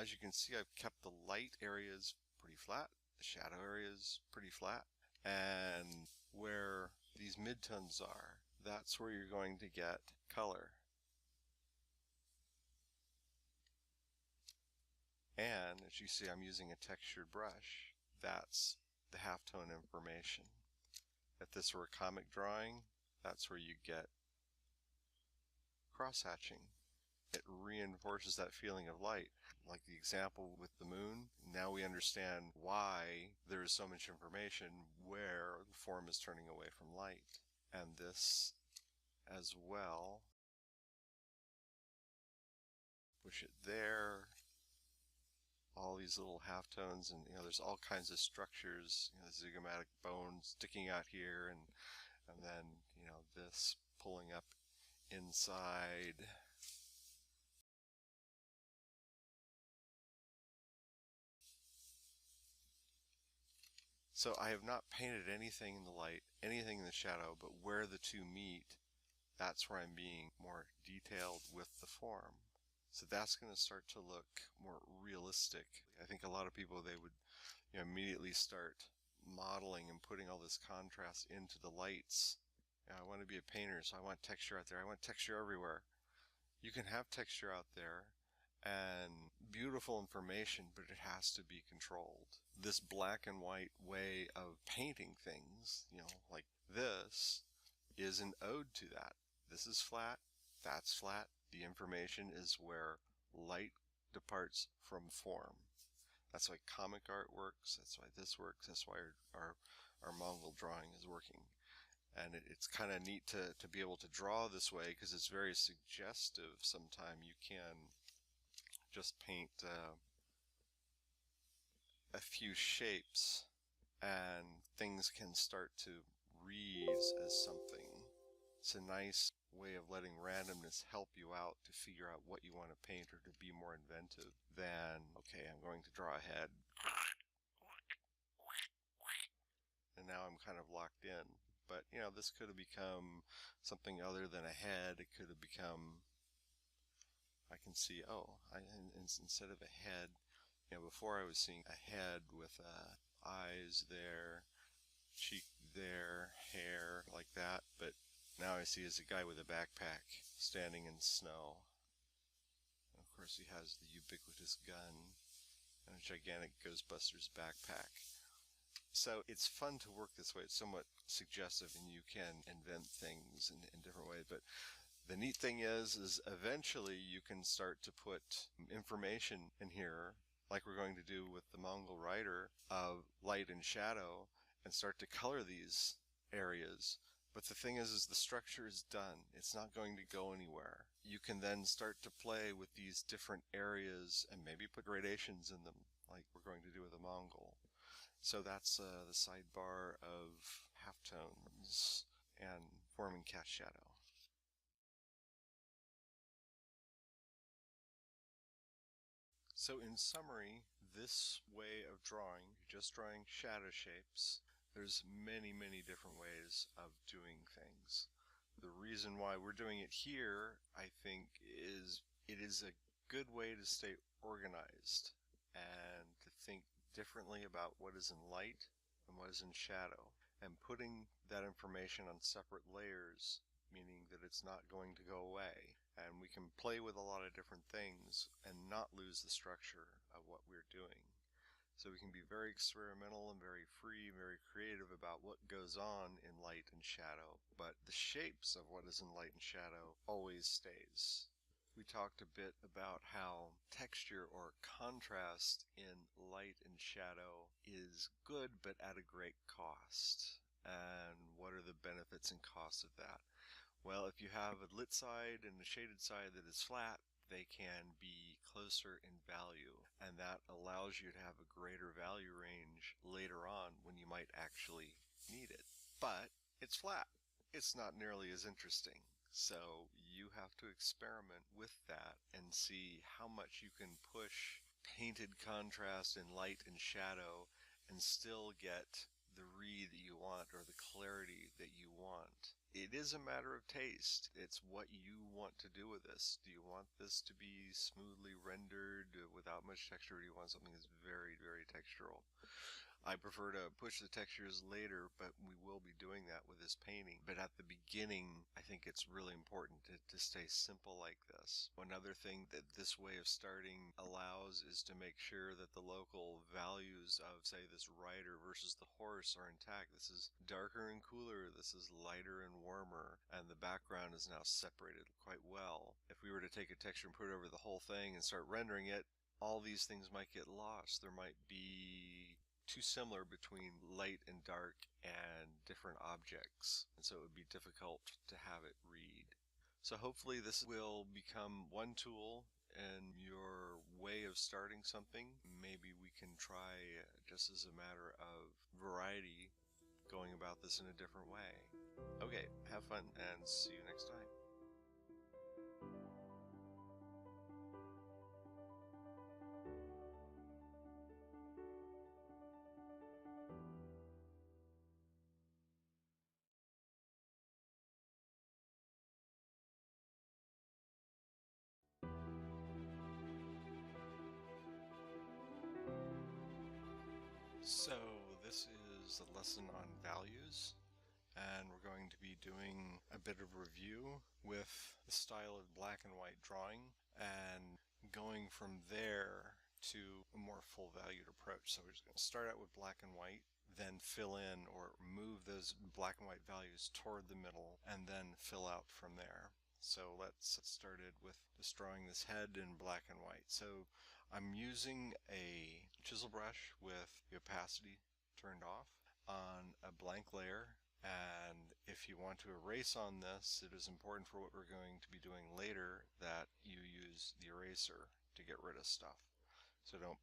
As you can see, I've kept the light areas pretty flat, the shadow areas pretty flat, and where these midtones are, that's where you're going to get color. And as you see, I'm using a textured brush. That's the halftone information. If this were a comic drawing, that's where you get cross-hatching. It reinforces that feeling of light. Like the example with the moon, now we understand why there is so much information where the form is turning away from light. And this as well. Push it there. All these little halftones, and there's all kinds of structures, the zygomatic bone sticking out here, and then this pulling up inside. So I have not painted anything in the light, anything in the shadow, but where the two meet, that's where I'm being more detailed with the form. So that's going to start to look more realistic. I think a lot of people, they would immediately start modeling and putting all this contrast into the lights. I want to be a painter, so I want texture out there. I want texture everywhere. You can have texture out there and beautiful information, but it has to be controlled. This black and white way of painting things, like this, is an ode to that. This is flat, that's flat. The information is where light departs from form. That's why comic art works. That's why this works. That's why our Mongol drawing is working. And it's kind of neat to be able to draw this way, because it's very suggestive. Sometimes you can just paint a few shapes and things can start to read as something. It's a nice way of letting randomness help you out to figure out what you want to paint, or to be more inventive than, okay, I'm going to draw a head, and now I'm kind of locked in. But this could have become something other than a head. It could have become, I can see, instead of a head, before I was seeing a head with eyes there, cheek there, hair like that, but now I see as a guy with a backpack standing in snow. And of course he has the ubiquitous gun and a gigantic Ghostbusters backpack. So it's fun to work this way. It's somewhat suggestive, and you can invent things in different ways. But the neat thing is eventually you can start to put information in here, like we're going to do with the Mongol writer, of light and shadow, and start to color these areas. But the thing is the structure is done. It's not going to go anywhere. You can then start to play with these different areas and maybe put gradations in them, like we're going to do with the Mongol. So that's the sidebar of halftones and forming cast shadow. So in summary, this way of drawing, just drawing shadow shapes, there's many, many different ways of doing things. The reason why we're doing it here, I think, is it is a good way to stay organized and to think differently about what is in light and what is in shadow, and putting that information on separate layers, meaning that it's not going to go away. And we can play with a lot of different things and not lose the structure of what we're doing. So we can be very experimental and very free, very creative about what goes on in light and shadow, but the shapes of what is in light and shadow always stays. We talked a bit about how texture or contrast in light and shadow is good, but at a great cost. And what are the benefits and costs of that? Well, if you have a lit side and a shaded side that is flat, they can be closer in value, and that allows you to have a greater value range later on when you might actually need it. But it's flat. It's not nearly as interesting. So you have to experiment with that and see how much you can push painted contrast in light and shadow and still get the read that you want, or the clarity that you want. it is a matter of taste. It's what you want to do with this. Do you want this to be smoothly rendered without much texture, or do you want something that's very, very textural? I prefer to push the textures later, but we will be doing that with this painting. But at the beginning, I think it's really important to stay simple like this. Another thing that this way of starting allows is to make sure that the local values of, say, this rider versus the horse are intact. This is darker and cooler, this is lighter and warmer, and the background is now separated quite well. If we were to take a texture and put it over the whole thing and start rendering it, all these things might get lost. There might be too similar between light and dark and different objects, and so it would be difficult to have it read. So hopefully this will become one tool in your way of starting something. Maybe we can try, just as a matter of variety, going about this in a different way. Okay, have fun and see you next time. So this is a lesson on values, and we're going to be doing a bit of review with the style of black and white drawing and going from there to a more full valued approach. So we're just going to start out with black and white, then fill in or move those black and white values toward the middle, and then fill out from there. So let's get started with just drawing this head in black and white. So I'm using a chisel brush with the opacity turned off on a blank layer, and if you want to erase on this, it is important for what we're going to be doing later that you use the eraser to get rid of stuff. So don't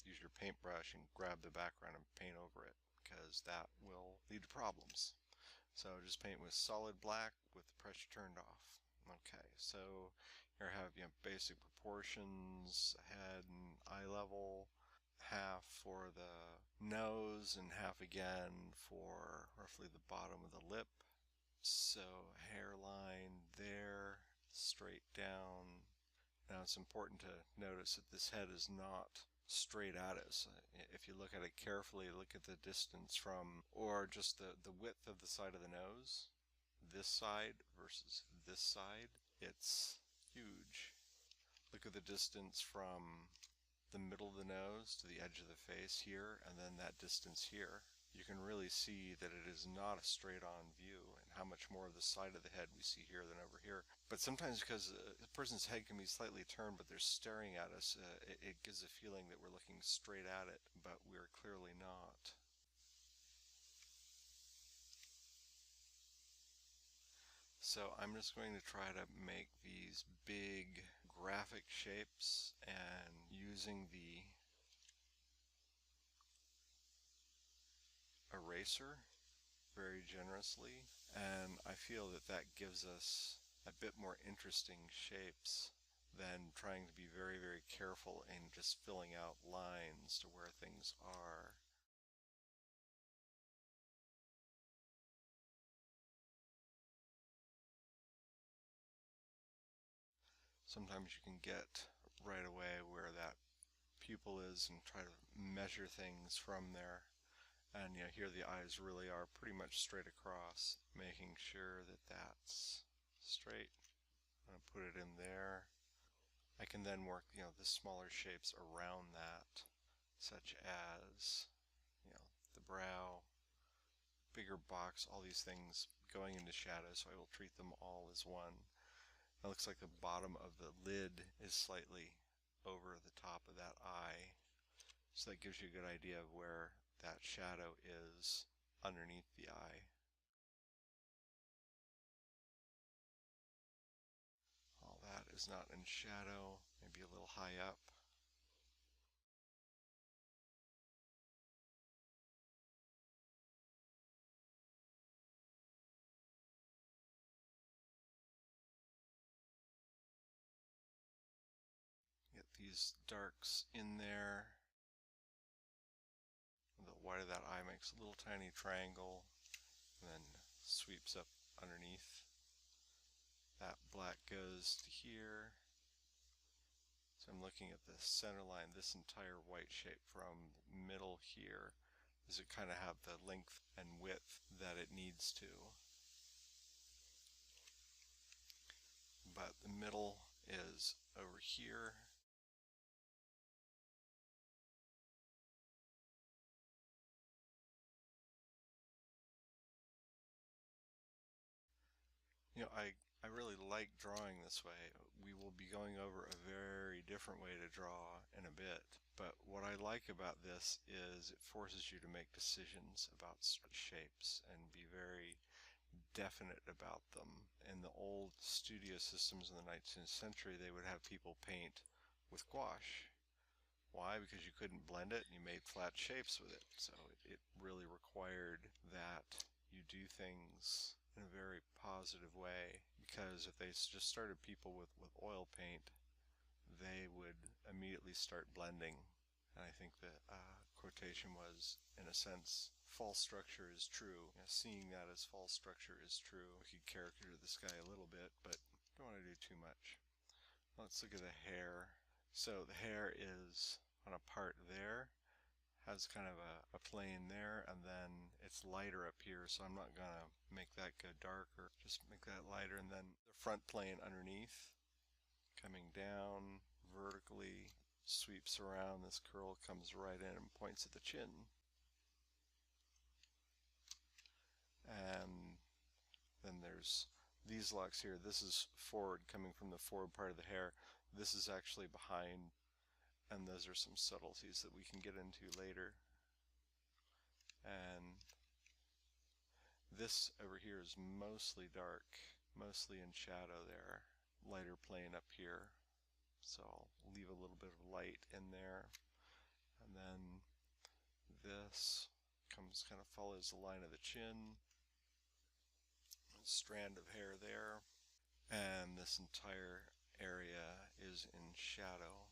use your paintbrush and grab the background and paint over it, because that will lead to problems. So just paint with solid black with the pressure turned off. Okay, so here I have, basic proportions, head and eye level, half for the nose and half again for roughly the bottom of the lip. So hairline there, straight down. Now it's important to notice that this head is not straight at us. If you look at it carefully, look at the distance from, or just the width of the side of the nose, this side versus this side, it's huge. Look at the distance from the middle of the nose to the edge of the face here, and then that distance here. You can really see that it is not a straight-on view, and how much more of the side of the head we see here than over here. But sometimes, because a person's head can be slightly turned, but they're staring at us, it gives a feeling that we're looking straight at it, but we're clearly not. So I'm just going to try to make these big graphic shapes, and using the eraser very generously, and I feel that that gives us a bit more interesting shapes than trying to be very, very careful and just filling out lines to where things are. Sometimes you can get right away where that pupil is and try to measure things from there. And here the eyes really are pretty much straight across, making sure that that's straight. I'm going to put it in there. I can then work, the smaller shapes around that, such as, the brow, bigger box, all these things going into shadow, so I will treat them all as one. It looks like the bottom of the lid is slightly over the top of that eye, so that gives you a good idea of where that shadow is underneath the eye. All that is not in shadow, maybe a little high up. Get these darks in there. The white of that eye makes a little tiny triangle and then sweeps up underneath. That black goes to here. So I'm looking at the center line, this entire white shape from middle here. Does it kind of have the length and width that it needs to? But the middle is over here. You know, I really like drawing this way. We will be going over a very different way to draw in a bit. But what I like about this is it forces you to make decisions about shapes and be very definite about them. In the old studio systems in the 19th century, they would have people paint with gouache. Why? Because you couldn't blend it and you made flat shapes with it. So it really required that you do things in a very positive way, because if they just started people with oil paint, they would immediately start blending. And I think the quotation was, in a sense, false structure is true. You know, seeing that as false structure is true. We could caricature this guy a little bit, but don't want to do too much. Let's look at the hair. So the hair is on a part there, has kind of a plane there, and then it's lighter up here, so I'm not gonna make that go darker, just make that lighter, and then the front plane underneath, coming down vertically, sweeps around, this curl comes right in and points at the chin. And then there's these locks here. This is forward, coming from the forward part of the hair. This is actually behind, and those are some subtleties that we can get into later. And this over here is mostly dark, mostly in shadow there. Lighter plane up here. So I'll leave a little bit of light in there. And then this comes, kind of follows the line of the chin. A strand of hair there. And this entire area is in shadow.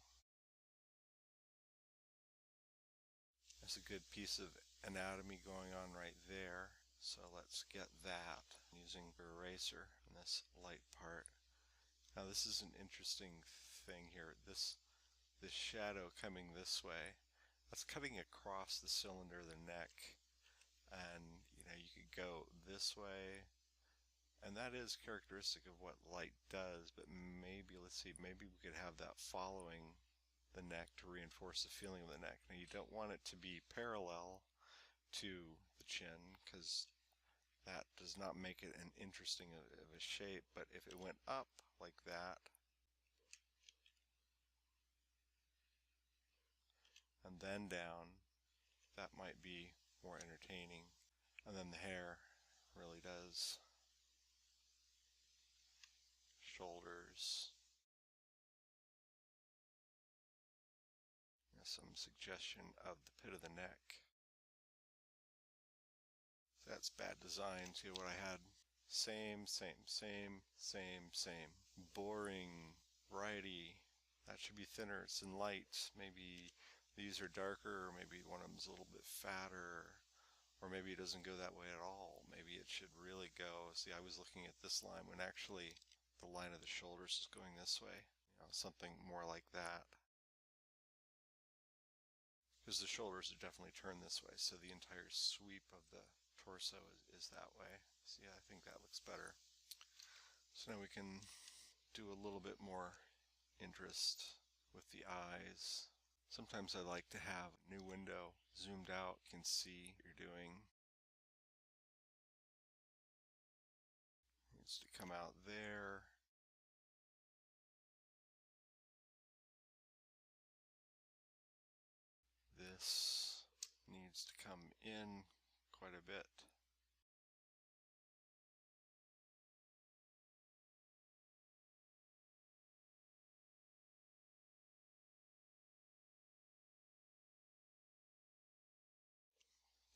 There's a good piece of anatomy going on right there, so let's get that using the eraser in this light part. Now this is an interesting thing here. This shadow coming this way, that's cutting across the cylinder of the neck, and you know, you could go this way, and that is characteristic of what light does, but maybe, let's see, maybe we could have that following the neck to reinforce the feeling of the neck. Now you don't want it to be parallel to the chin, because that does not make it an interesting of a shape, but if it went up like that and then down, that might be more entertaining. And then the hair really does. Shoulders. Some suggestion of the pit of the neck. That's bad design. See what I had? Same. Boring. Righty. That should be thinner. It's in light. Maybe these are darker, or maybe one of them's a little bit fatter, or maybe it doesn't go that way at all. Maybe it should really go. See, I was looking at this line when actually the line of the shoulders is going this way. You know, something more like that. Because the shoulders are definitely turned this way, so the entire sweep of the torso is that way. So yeah, I think that looks better. So now we can do a little bit more interest with the eyes. Sometimes I like to have a new window zoomed out. You can see what you're doing. It needs to come out there. This needs to come in quite a bit.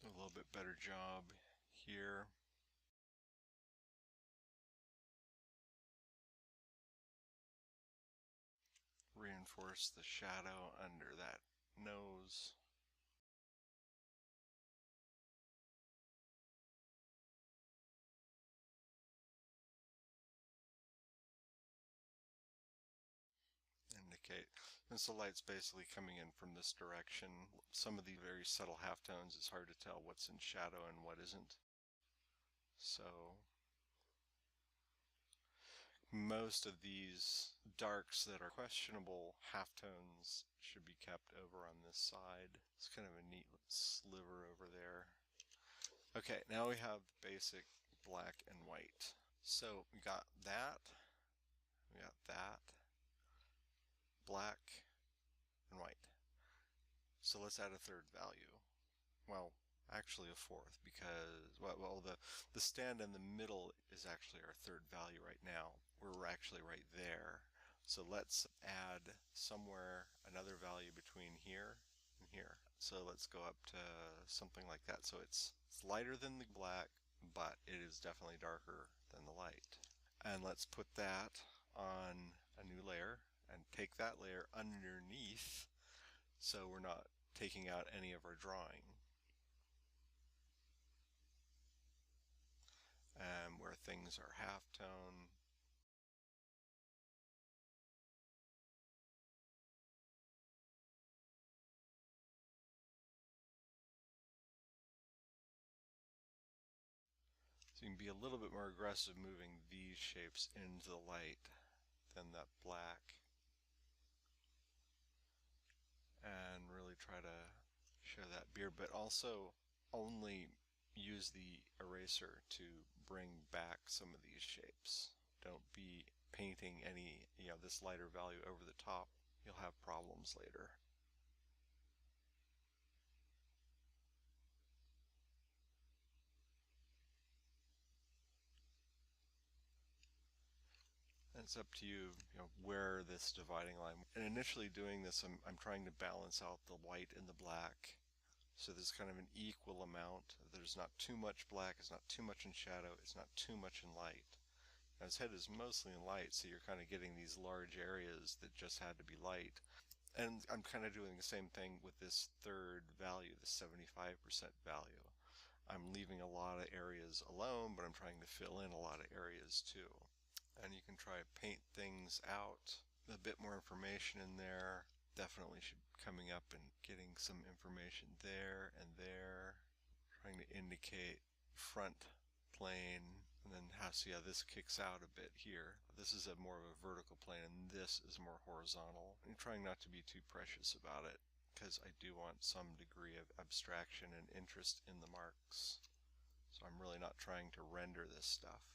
Do a little bit better job here. Reinforce the shadow under that nose. indicate. Since the light's basically coming in from this direction, some of the very subtle halftones, it's hard to tell what's in shadow and what isn't. So most of these darks that are questionable halftones should be kept over on this side. It's kind of a neat sliver over there. Okay, now we have the basic black and white. So we got that, black and white. So let's add a third value. Well, actually a fourth, because well the stand in the middle is actually our third value right now. We're actually right there. So let's add somewhere another value between here and here. So let's go up to something like that. So it's lighter than the black, but it is definitely darker than the light. And let's put that on a new layer and take that layer underneath so we're not taking out any of our drawing. And where things are halftone, so you can be a little bit more aggressive moving these shapes into the light than that black, and really try to show that beard, but also only use the eraser to bring back some of these shapes. Don't be painting any, this lighter value over the top. You'll have problems later. And it's up to you, where this dividing line. And initially doing this, I'm trying to balance out the white and the black. So there's kind of an equal amount. There's not too much black, it's not too much in shadow, it's not too much in light. Now his head is mostly in light, so you're kind of getting these large areas that just had to be light. And I'm kind of doing the same thing with this third value, the 75% value. I'm leaving a lot of areas alone, but I'm trying to fill in a lot of areas too. And you can try to paint things out, a bit more information in there. Definitely should be coming up and getting some information there and there. Trying to indicate front plane, and then see how this kicks out a bit here. This is more of a vertical plane and this is more horizontal. I'm trying not to be too precious about it because I do want some degree of abstraction and interest in the marks. So I'm really not trying to render this stuff.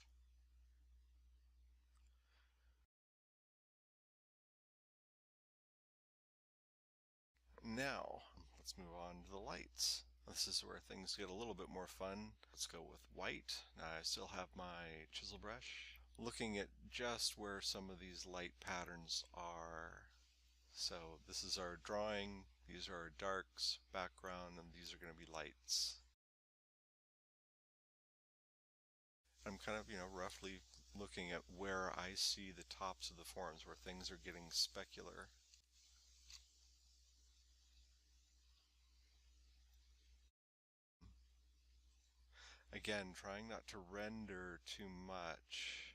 Now, let's move on to the lights. This is where things get a little bit more fun. Let's go with white. Now I still have my chisel brush. Looking at just where some of these light patterns are. So this is our drawing. These are our darks, background, and these are going to be lights. I'm kind of, roughly looking at where I see the tops of the forms, where things are getting specular. Again, trying not to render too much.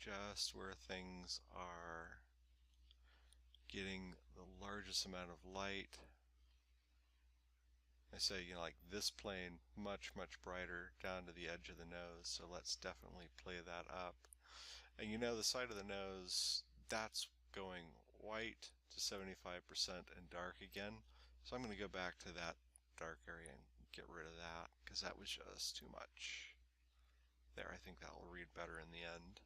Just where things are getting the largest amount of light. I say, like this plane, much brighter down to the edge of the nose, so let's definitely play that up. And the side of the nose, that's going white to 75% and dark again. So I'm going to go back to that dark area and get rid of that, because that was just too much. There, I think that will read better in the end.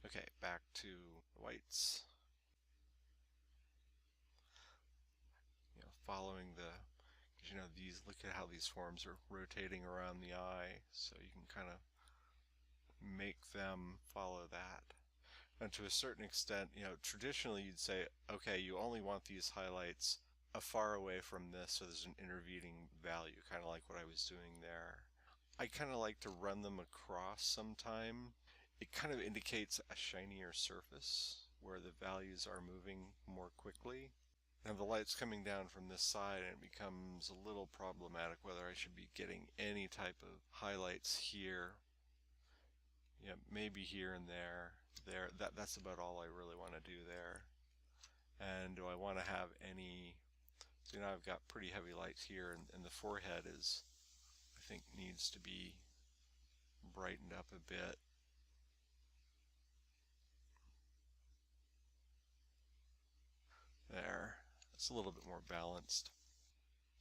Okay, back to whites. Following the, these, look at how these forms are rotating around the eye, so you can kind of make them follow that. And to a certain extent, traditionally you'd say, okay, you only want these highlights far away from this, so there's an intervening value, kind of like what I was doing there. I kind of like to run them across sometime. It kind of indicates a shinier surface where the values are moving more quickly. Now the light's coming down from this side and it becomes a little problematic whether I should be getting any type of highlights here. maybe here and there. That's about all I really want to do there. And do I want to have any? So I've got pretty heavy lights here, and the forehead is, I think, needs to be brightened up a bit. There, it's a little bit more balanced.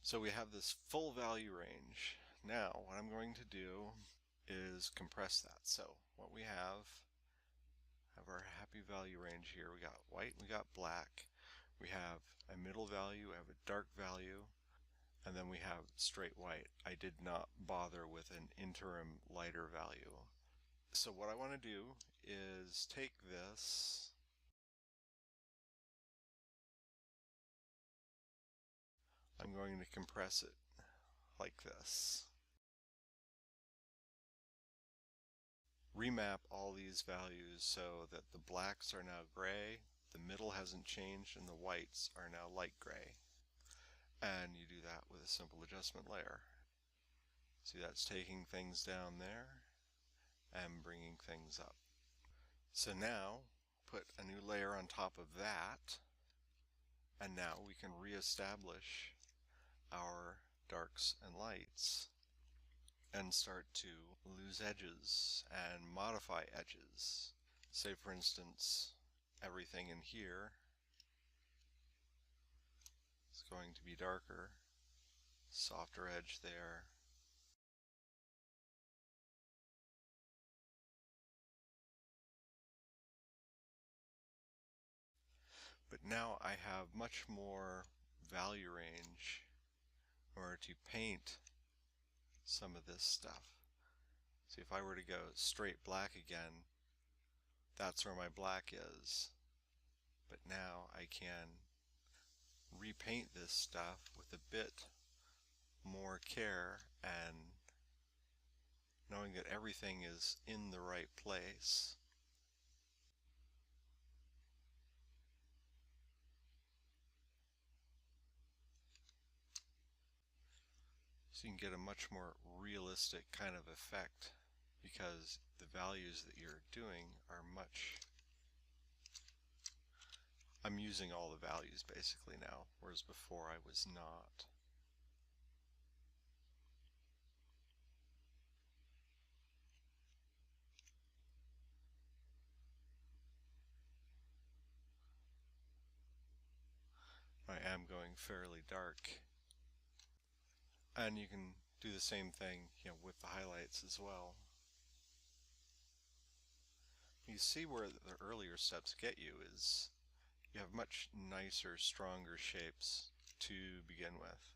So we have this full value range. Now what I'm going to do is compress that. So what we have our happy value range here. We got white, we got black, we have a middle value, we have a dark value, and then we have straight white. I did not bother with an interim lighter value. So what I want to do is take this I'm going to compress it like this. Remap all these values so that the blacks are now gray, the middle hasn't changed, and the whites are now light gray. And you do that with a simple adjustment layer. See, that's taking things down there and bringing things up. So now put a new layer on top of that, and now we can reestablish our darks and lights and start to lose edges and modify edges. Say, for instance, everything in here is going to be darker, softer edge there. But now I have much more value range in order to paint some of this stuff. See, if I were to go straight black again, that's where my black is. But now I can repaint this stuff with a bit more care and knowing that everything is in the right place. So you can get a much more realistic kind of effect because the values that you're doing are I'm using all the values basically now, whereas before I was not. I am going fairly dark. And you can do the same thing, with the highlights as well. You see where the earlier steps get you is you have much nicer, stronger shapes to begin with.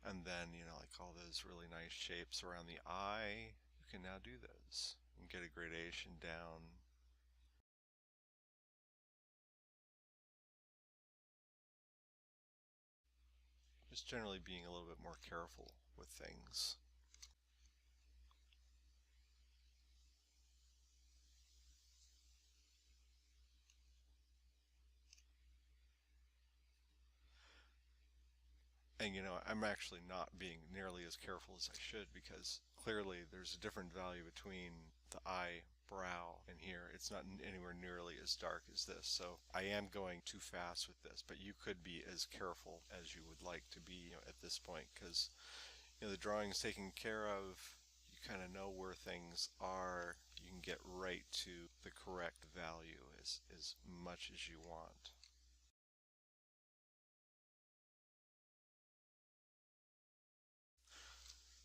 And then, like all those really nice shapes around the eye, you can now do those and get a gradation down. Just generally being a little bit more careful with things. And I'm actually not being nearly as careful as I should because clearly there's a different value between the eyebrow and here. It's not anywhere nearly as dark as this, so I am going too fast with this, but you could be as careful as you would like to be at this point because the drawing's taken care of. You kind of know where things are. You can get right to the correct value as much as you want.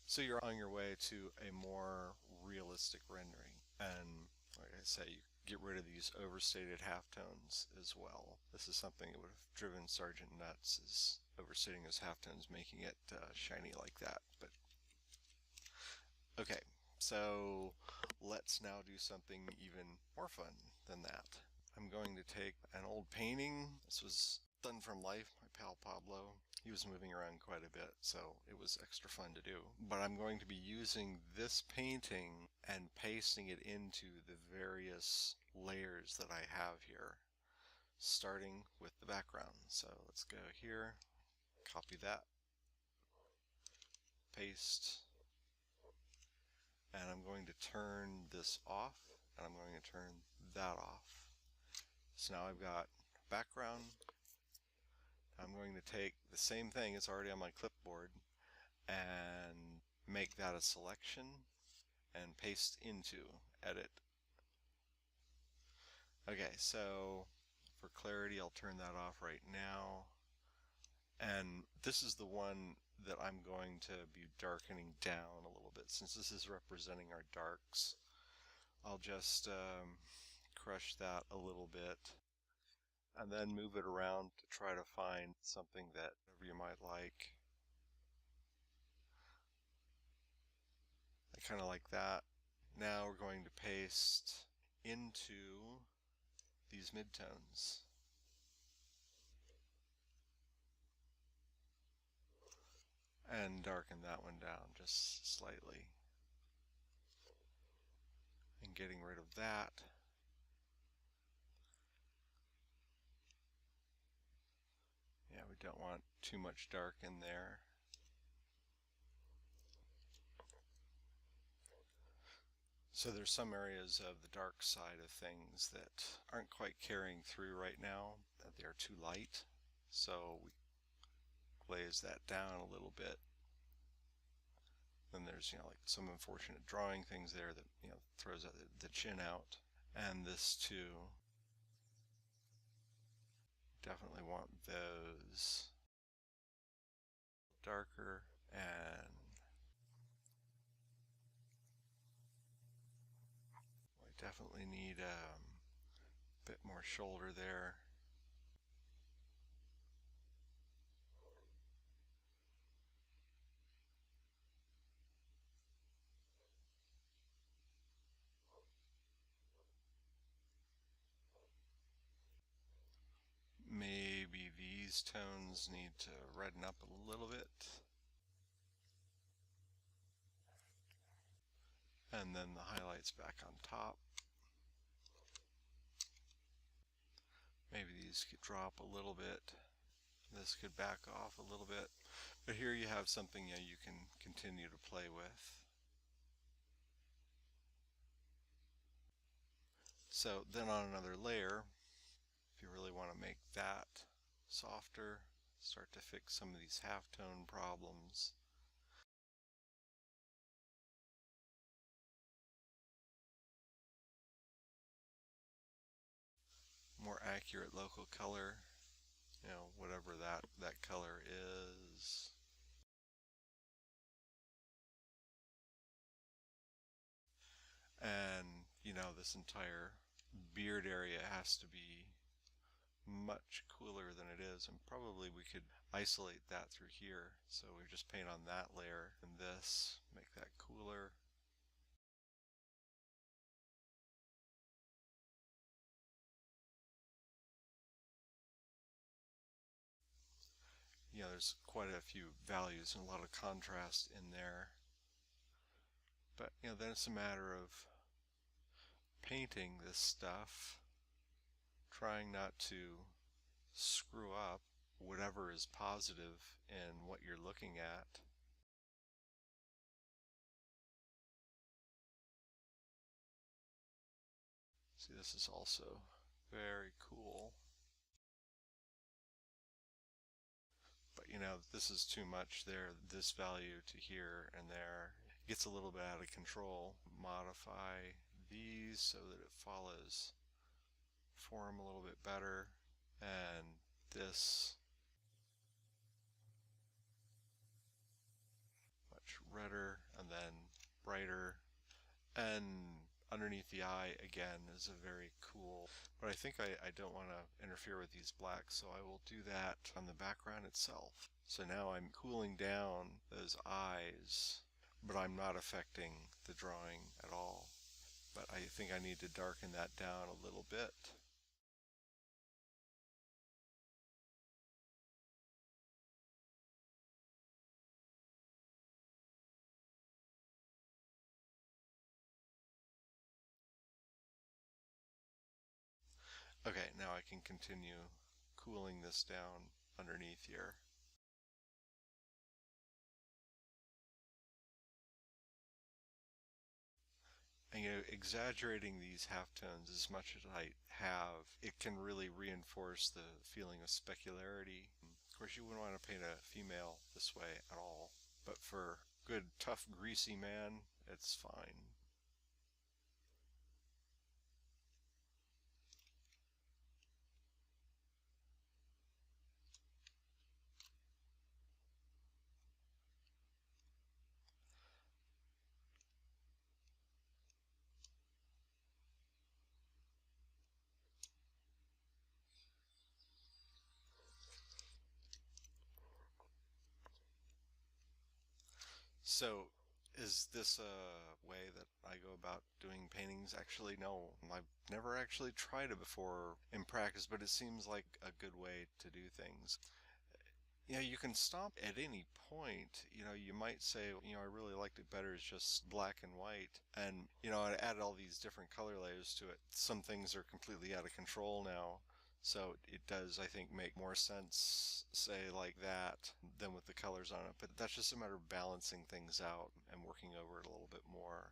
So you're on your way to a more realistic rendering. And like I say, you get rid of these overstated halftones as well. This is something that would have driven Sargent nuts, is overstating those halftones, making it shiny like that. But okay, so let's now do something even more fun than that. I'm going to take an old painting. This was done from life, my pal Pablo. He was moving around quite a bit, so it was extra fun to do. But I'm going to be using this painting and pasting it into the various layers that I have here, starting with the background. So let's go here, copy that, paste, going to turn this off, and I'm going to turn that off. So now I've got background. I'm going to take the same thing, it's already on my clipboard, and make that a selection and paste into edit. Okay, so for clarity I'll turn that off right now, and this is the one that I'm going to be darkening down a little bit. Since this is representing our darks, I'll just crush that a little bit and then move it around to try to find something that you might like. I kind of like that. Now we're going to paste into these midtones. And darken that one down just slightly. And getting rid of that. Yeah, we don't want too much dark in there. So there's some areas of the dark side of things that aren't quite carrying through right now, that they are too light. So we glaze that down a little bit. Then there's, like some unfortunate drawing things there that, throws the chin out. And this too. Definitely want those darker, and we definitely need a bit more shoulder there. Maybe these tones need to redden up a little bit. And then the highlights back on top. Maybe these could drop a little bit. This could back off a little bit. But here you have something you can continue to play with. So then on another layer, if you really want to make that softer, start to fix some of these halftone problems. More accurate local color, whatever that color is. And this entire beard area has to be much cooler than it is, and probably we could isolate that through here. So we just paint on that layer and this, make that cooler. There's quite a few values and a lot of contrast in there. But then it's a matter of painting this stuff, trying not to screw up whatever is positive in what you're looking at. See, this is also very cool. But this is too much there, this value to here and there. It gets a little bit out of control. Modify these so that it follows form a little bit better. And this much redder and then brighter. And underneath the eye again is a very cool, but I think I don't want to interfere with these blacks, so I will do that on the background itself. So now I'm cooling down those eyes, but I'm not affecting the drawing at all. But I think I need to darken that down a little bit. Okay, now I can continue cooling this down underneath here. exaggerating these halftones as much as I have, it can really reinforce the feeling of specularity. Of course, you wouldn't want to paint a female this way at all, but for good, tough, greasy man, it's fine. So, is this a way that I go about doing paintings? Actually, no. I've never actually tried it before in practice, but it seems like a good way to do things. You can stop at any point. You might say, I really liked it better as just black and white. And, I added all these different color layers to it. Some things are completely out of control now. So it does, I think, make more sense, say, like that, than with the colors on it. But that's just a matter of balancing things out and working over it a little bit more.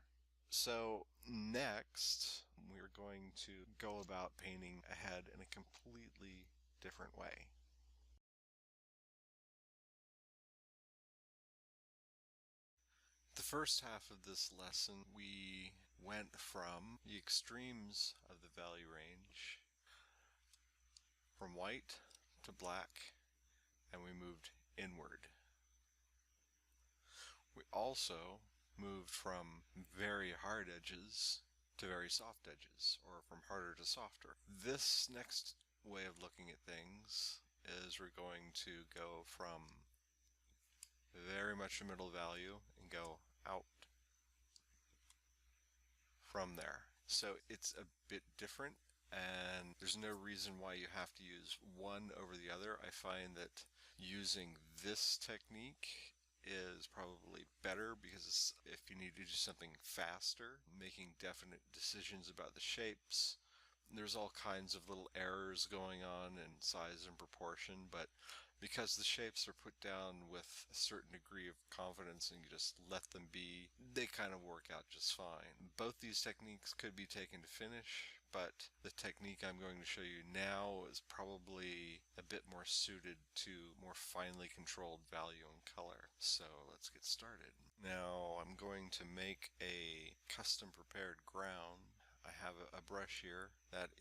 So next, we're going to go about painting a head in a completely different way. The first half of this lesson, we went from the extremes of the value range, from white to black, and we moved inward. We also moved from very hard edges to very soft edges, or from harder to softer. This next way of looking at things is we're going to go from very much a middle value and go out from there. So it's a bit different, and there's no reason why you have to use one over the other. I find that using this technique is probably better because if you need to do something faster, making definite decisions about the shapes, there's all kinds of little errors going on in size and proportion, but because the shapes are put down with a certain degree of confidence and you just let them be, they kind of work out just fine. Both these techniques could be taken to finish, but the technique I'm going to show you now is probably a bit more suited to more finely controlled value and color. So let's get started. Now I'm going to make a custom prepared ground. I have a brush here that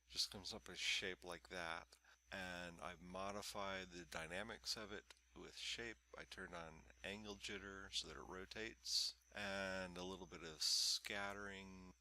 just comes up a shape like that, and I've modified the dynamics of it with shape. I turned on angle jitter so that it rotates, and a little bit of scattering.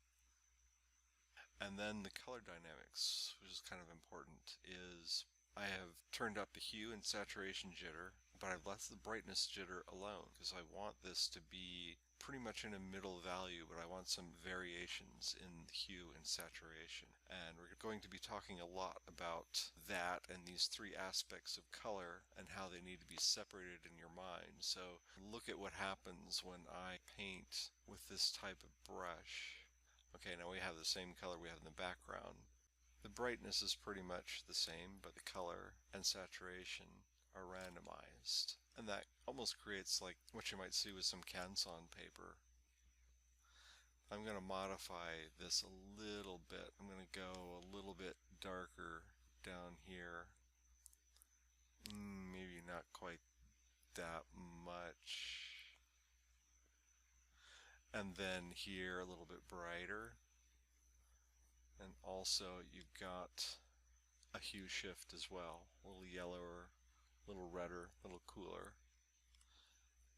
And then the color dynamics, which is kind of important, is I have turned up the hue and saturation jitter, but I've left the brightness jitter alone because I want this to be pretty much in a middle value, but I want some variations in hue and saturation. And we're going to be talking a lot about that and these three aspects of color and how they need to be separated in your mind. So look at what happens when I paint with this type of brush. Okay, now we have the same color we have in the background. The brightness is pretty much the same, but the color and saturation are randomized. And that almost creates like what you might see with some Canson paper. I'm going to modify this a little bit. I'm going to go a little bit darker down here. Maybe not quite that much. And then here a little bit brighter. And also you've got a hue shift as well. A little yellower, a little redder, a little cooler.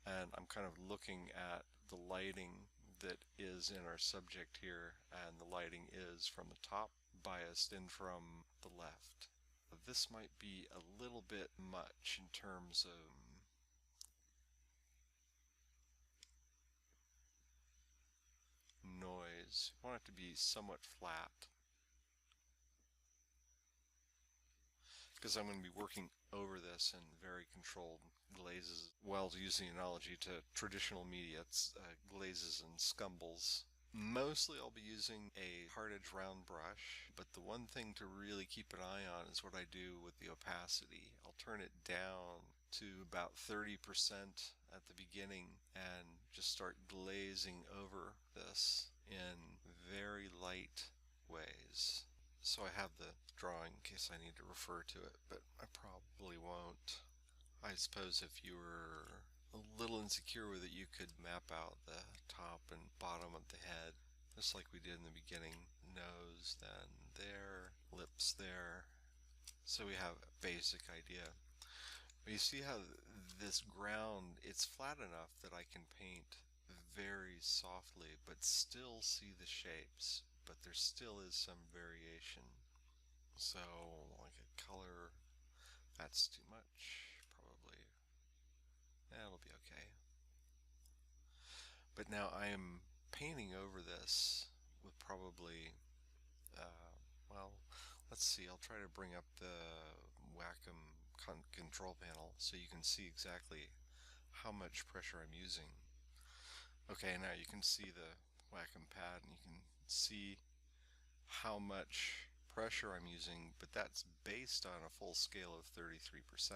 And I'm kind of looking at the lighting that is in our subject here, and the lighting is from the top biased in from the left. This might be a little bit much in terms of noise. I want it to be somewhat flat, because I'm going to be working over this in very controlled glazes. Well, to use the analogy to traditional media, it's glazes and scumbles. Mostly I'll be using a hard edge round brush, but the one thing to really keep an eye on is what I do with the opacity. I'll turn it down to about 30% at the beginning and just start glazing over this in very light ways. So I have the drawing in case I need to refer to it, but I probably won't. I suppose if you were a little insecure with it, you could map out the top and bottom of the head, just like we did in the beginning. Nose, then there, lips there. So we have a basic idea. But you see how this ground, it's flat enough that I can paint very softly, but still see the shapes. But there still is some variation. So, like a color, that's too much, probably. That'll be okay. But now I am painting over this with probably, well, let's see, I'll try to bring up the Wacom control panel so you can see exactly how much pressure I'm using. Okay, now you can see the Wacom pad and you can see how much pressure I'm using, but that's based on a full scale of 33%.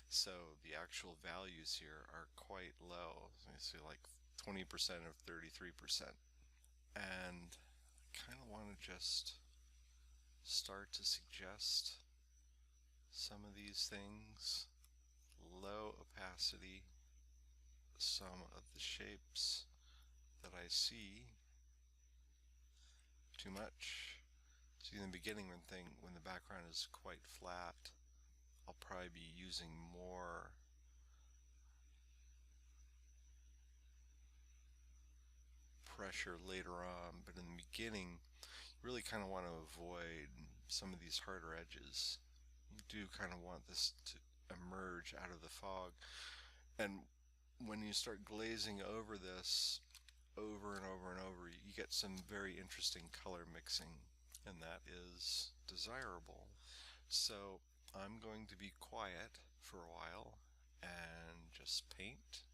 So the actual values here are quite low. So you see like 20% of 33%. And I kind of want to just start to suggest some of these things. Low opacity, some of the shapes that I see. Too much. See, in the beginning when the background is quite flat, I'll probably be using more pressure later on, but in the beginning you really kind of want to avoid some of these harder edges. You do kind of want this to emerge out of the fog, and when you start glazing over this over and over and over, you get some very interesting color mixing, and that is desirable. So I'm going to be quiet for a while and just paint.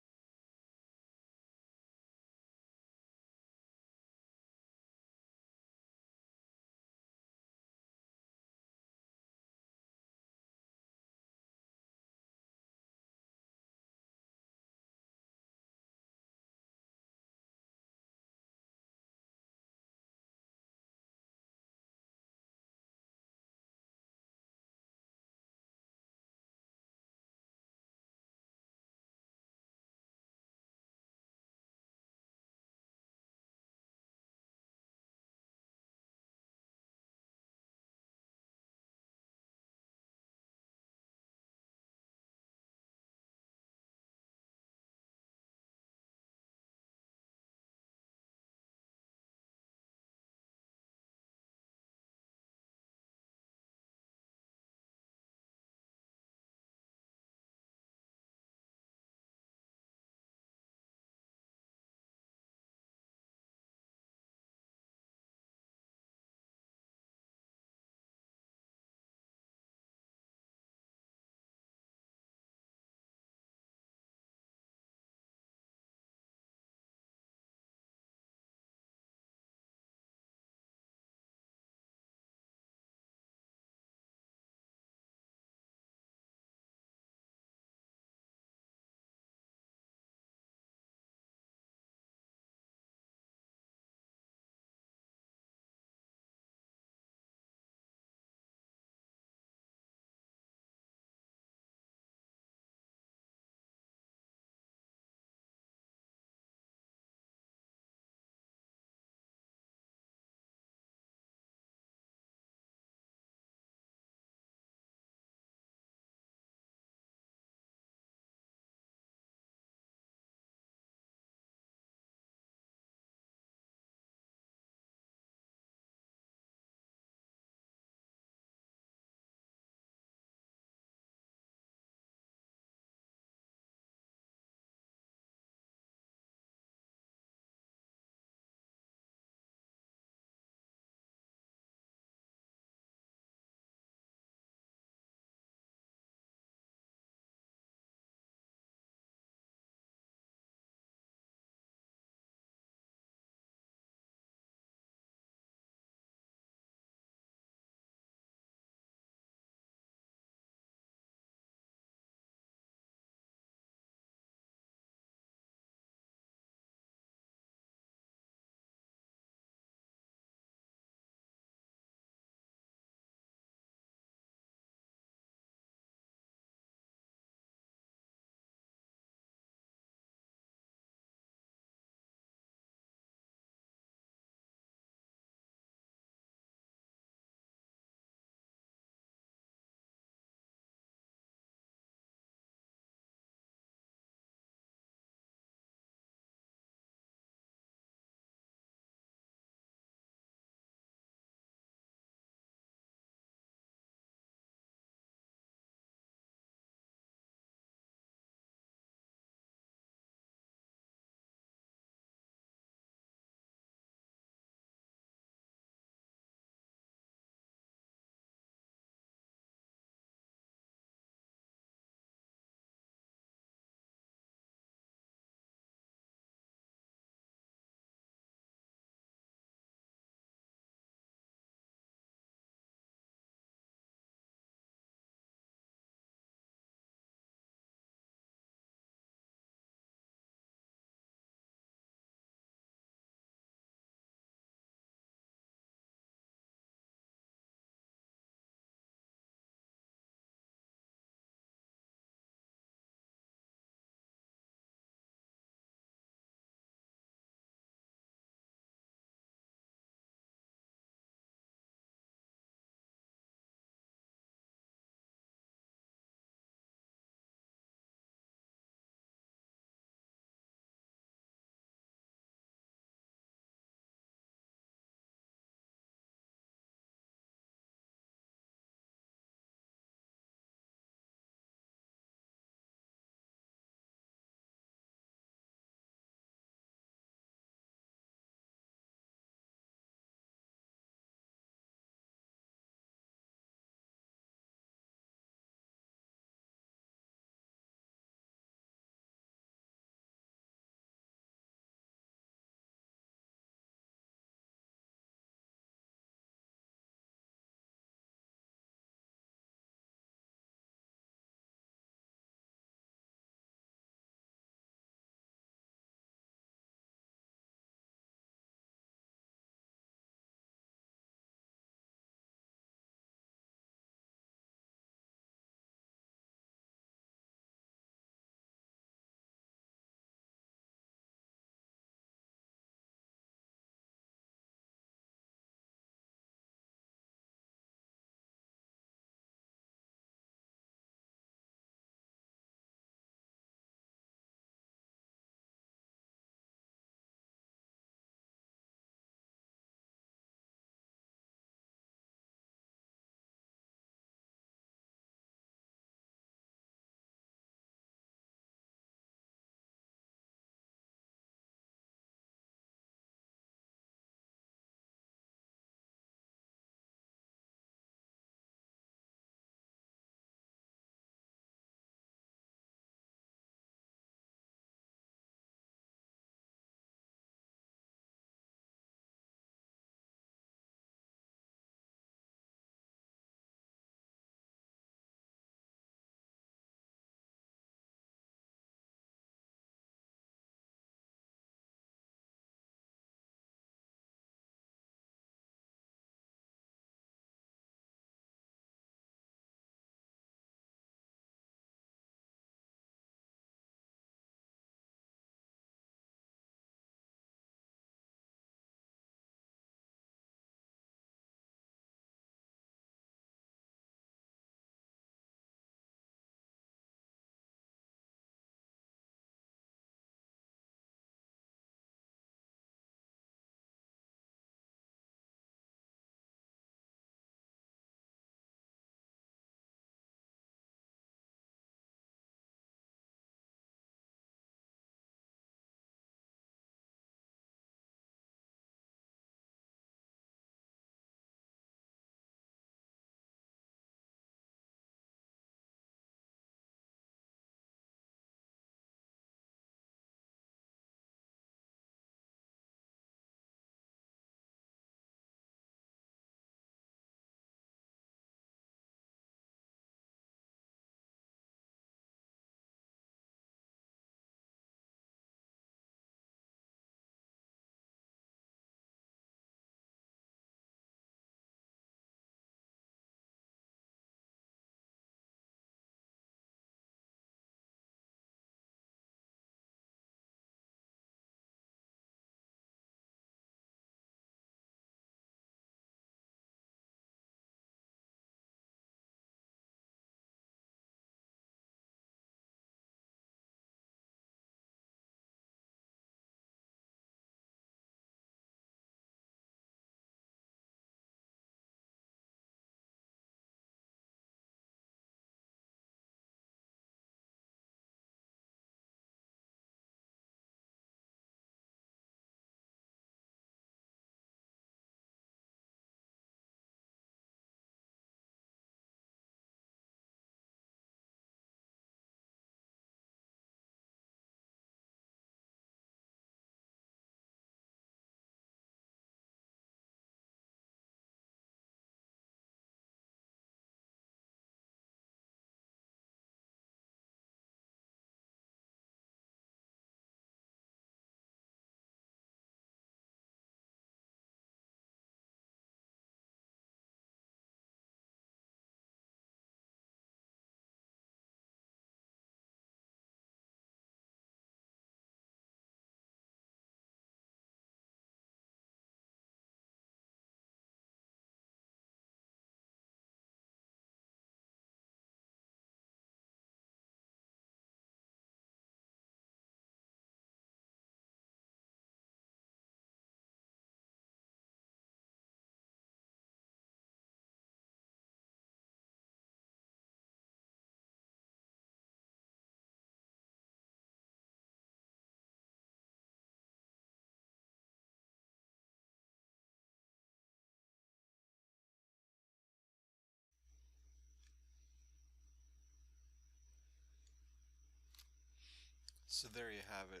So there you have it,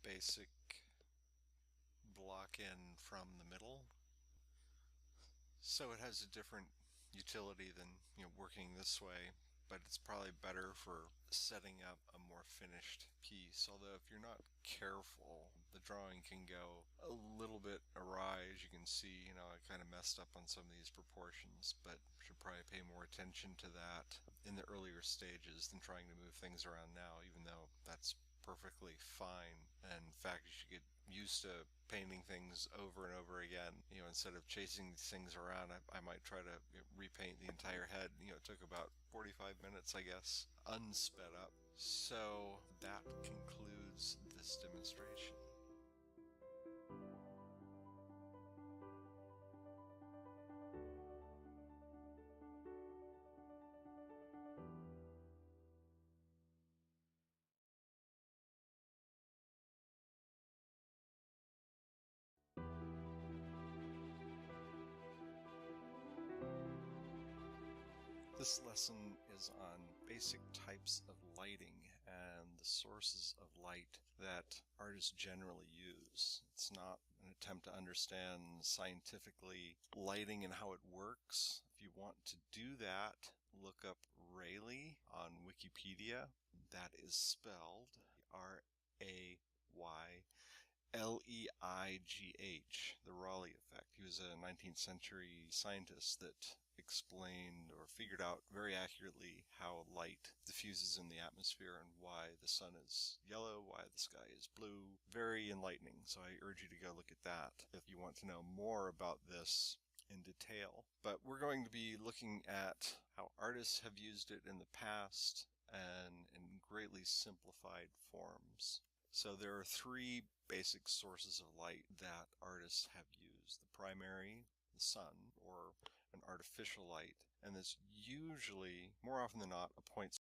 basic block in from the middle. So it has a different utility than working this way, but it's probably better for setting up a more finished piece. Although if you're not careful, the drawing can go a little bit awry. As you can see, I kind of messed up on some of these proportions, but should probably pay more attention to that in the earlier stages than trying to move things around now, even though that's perfectly fine. And in fact, you should get used to painting things over and over again. Instead of chasing these things around, I might try to repaint the entire head. It took about 45 minutes, I guess, unsped up. So that concludes this demonstration. This lesson is on basic types of lighting and the sources of light that artists generally use. It's not an attempt to understand scientifically lighting and how it works. If you want to do that, look up Rayleigh on Wikipedia. That is spelled Rayleigh, the Rayleigh effect. He was a 19th century scientist that explained or figured out very accurately how light diffuses in the atmosphere and why the sun is yellow, why the sky is blue. Very enlightening, so I urge you to go look at that if you want to know more about this in detail. But we're going to be looking at how artists have used it in the past and in greatly simplified forms. So there are three basic sources of light that artists have used. The primary, the sun, or an artificial light, and it's usually, more often than not, a point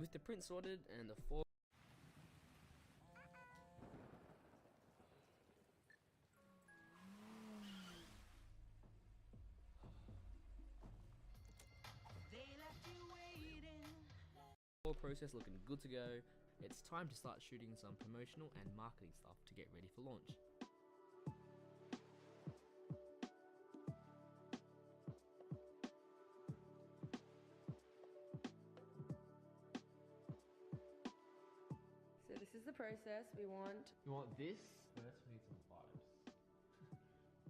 With the print sorted and the four process looking good to go, it's time to start shooting some promotional and marketing stuff to get ready for launch. So this is the process. We want this? First we need some vibes.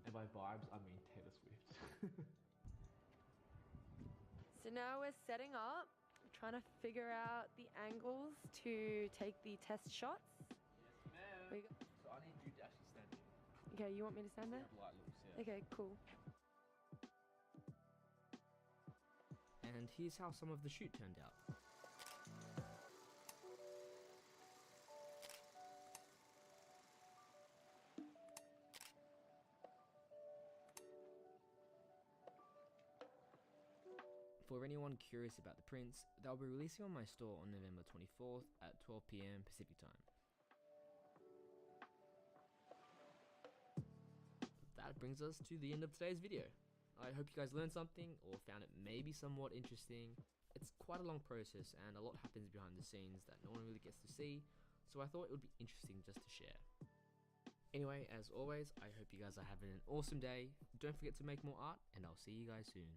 And by vibes I mean Taylor Swift. So now we're setting up, trying to figure out the angles to take the test shots. Yes, ma'am. So I need you to actually stand here. Okay, you want me to stand there? See how the light looks, yeah. Okay, cool. And here's how some of the shoot turned out. For anyone curious about the prints, they'll be releasing on my store on November 24th at 12 PM Pacific time. That brings us to the end of today's video. I hope you guys learned something or found it maybe somewhat interesting. It's quite a long process and a lot happens behind the scenes that no one really gets to see, so I thought it would be interesting just to share. Anyway, as always, I hope you guys are having an awesome day. Don't forget to make more art, and I'll see you guys soon.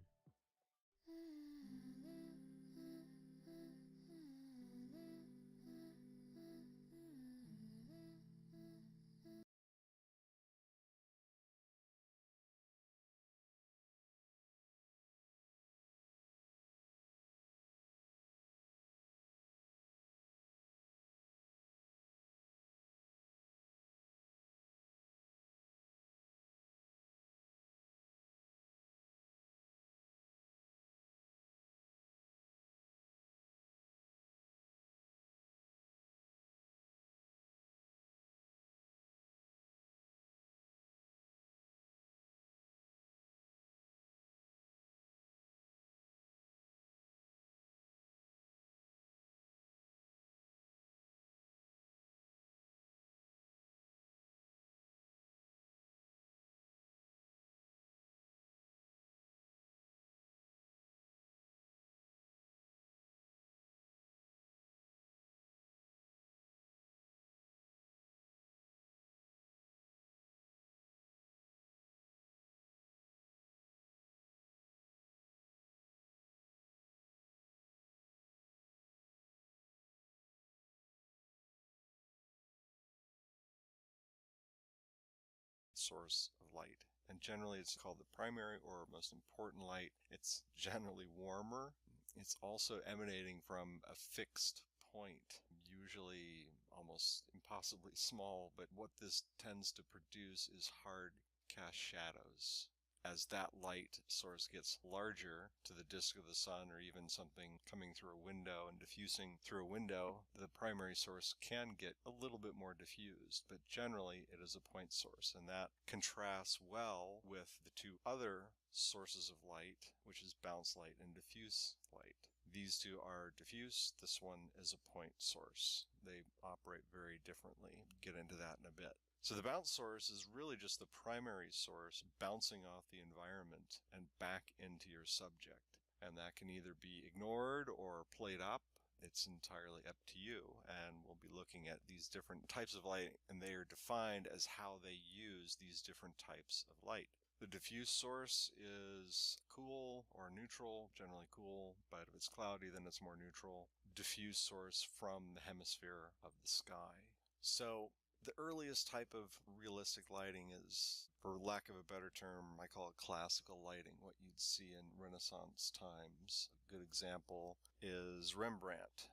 Source of light, and generally it's called the primary or most important light. It's generally warmer. It's also emanating from a fixed point, usually almost impossibly small, but what this tends to produce is hard cast shadows. As that light source gets larger to the disk of the sun, or even something coming through a window and diffusing through a window, the primary source can get a little bit more diffused, but generally it is a point source, and that contrasts well with the two other sources of light, which is bounce light and diffuse light. These two are diffuse, this one is a point source. They operate very differently. Get into that in a bit. So the bounce source is really just the primary source bouncing off the environment and back into your subject. And that can either be ignored or played up. It's entirely up to you. And we'll be looking at these different types of light, and they are defined as how they use these different types of light. The diffuse source is cool or neutral, generally cool, but if it's cloudy then it's more neutral. Diffuse source from the hemisphere of the sky. So the earliest type of realistic lighting is, for lack of a better term, I call it classical lighting, what you'd see in Renaissance times. A good example is Rembrandt.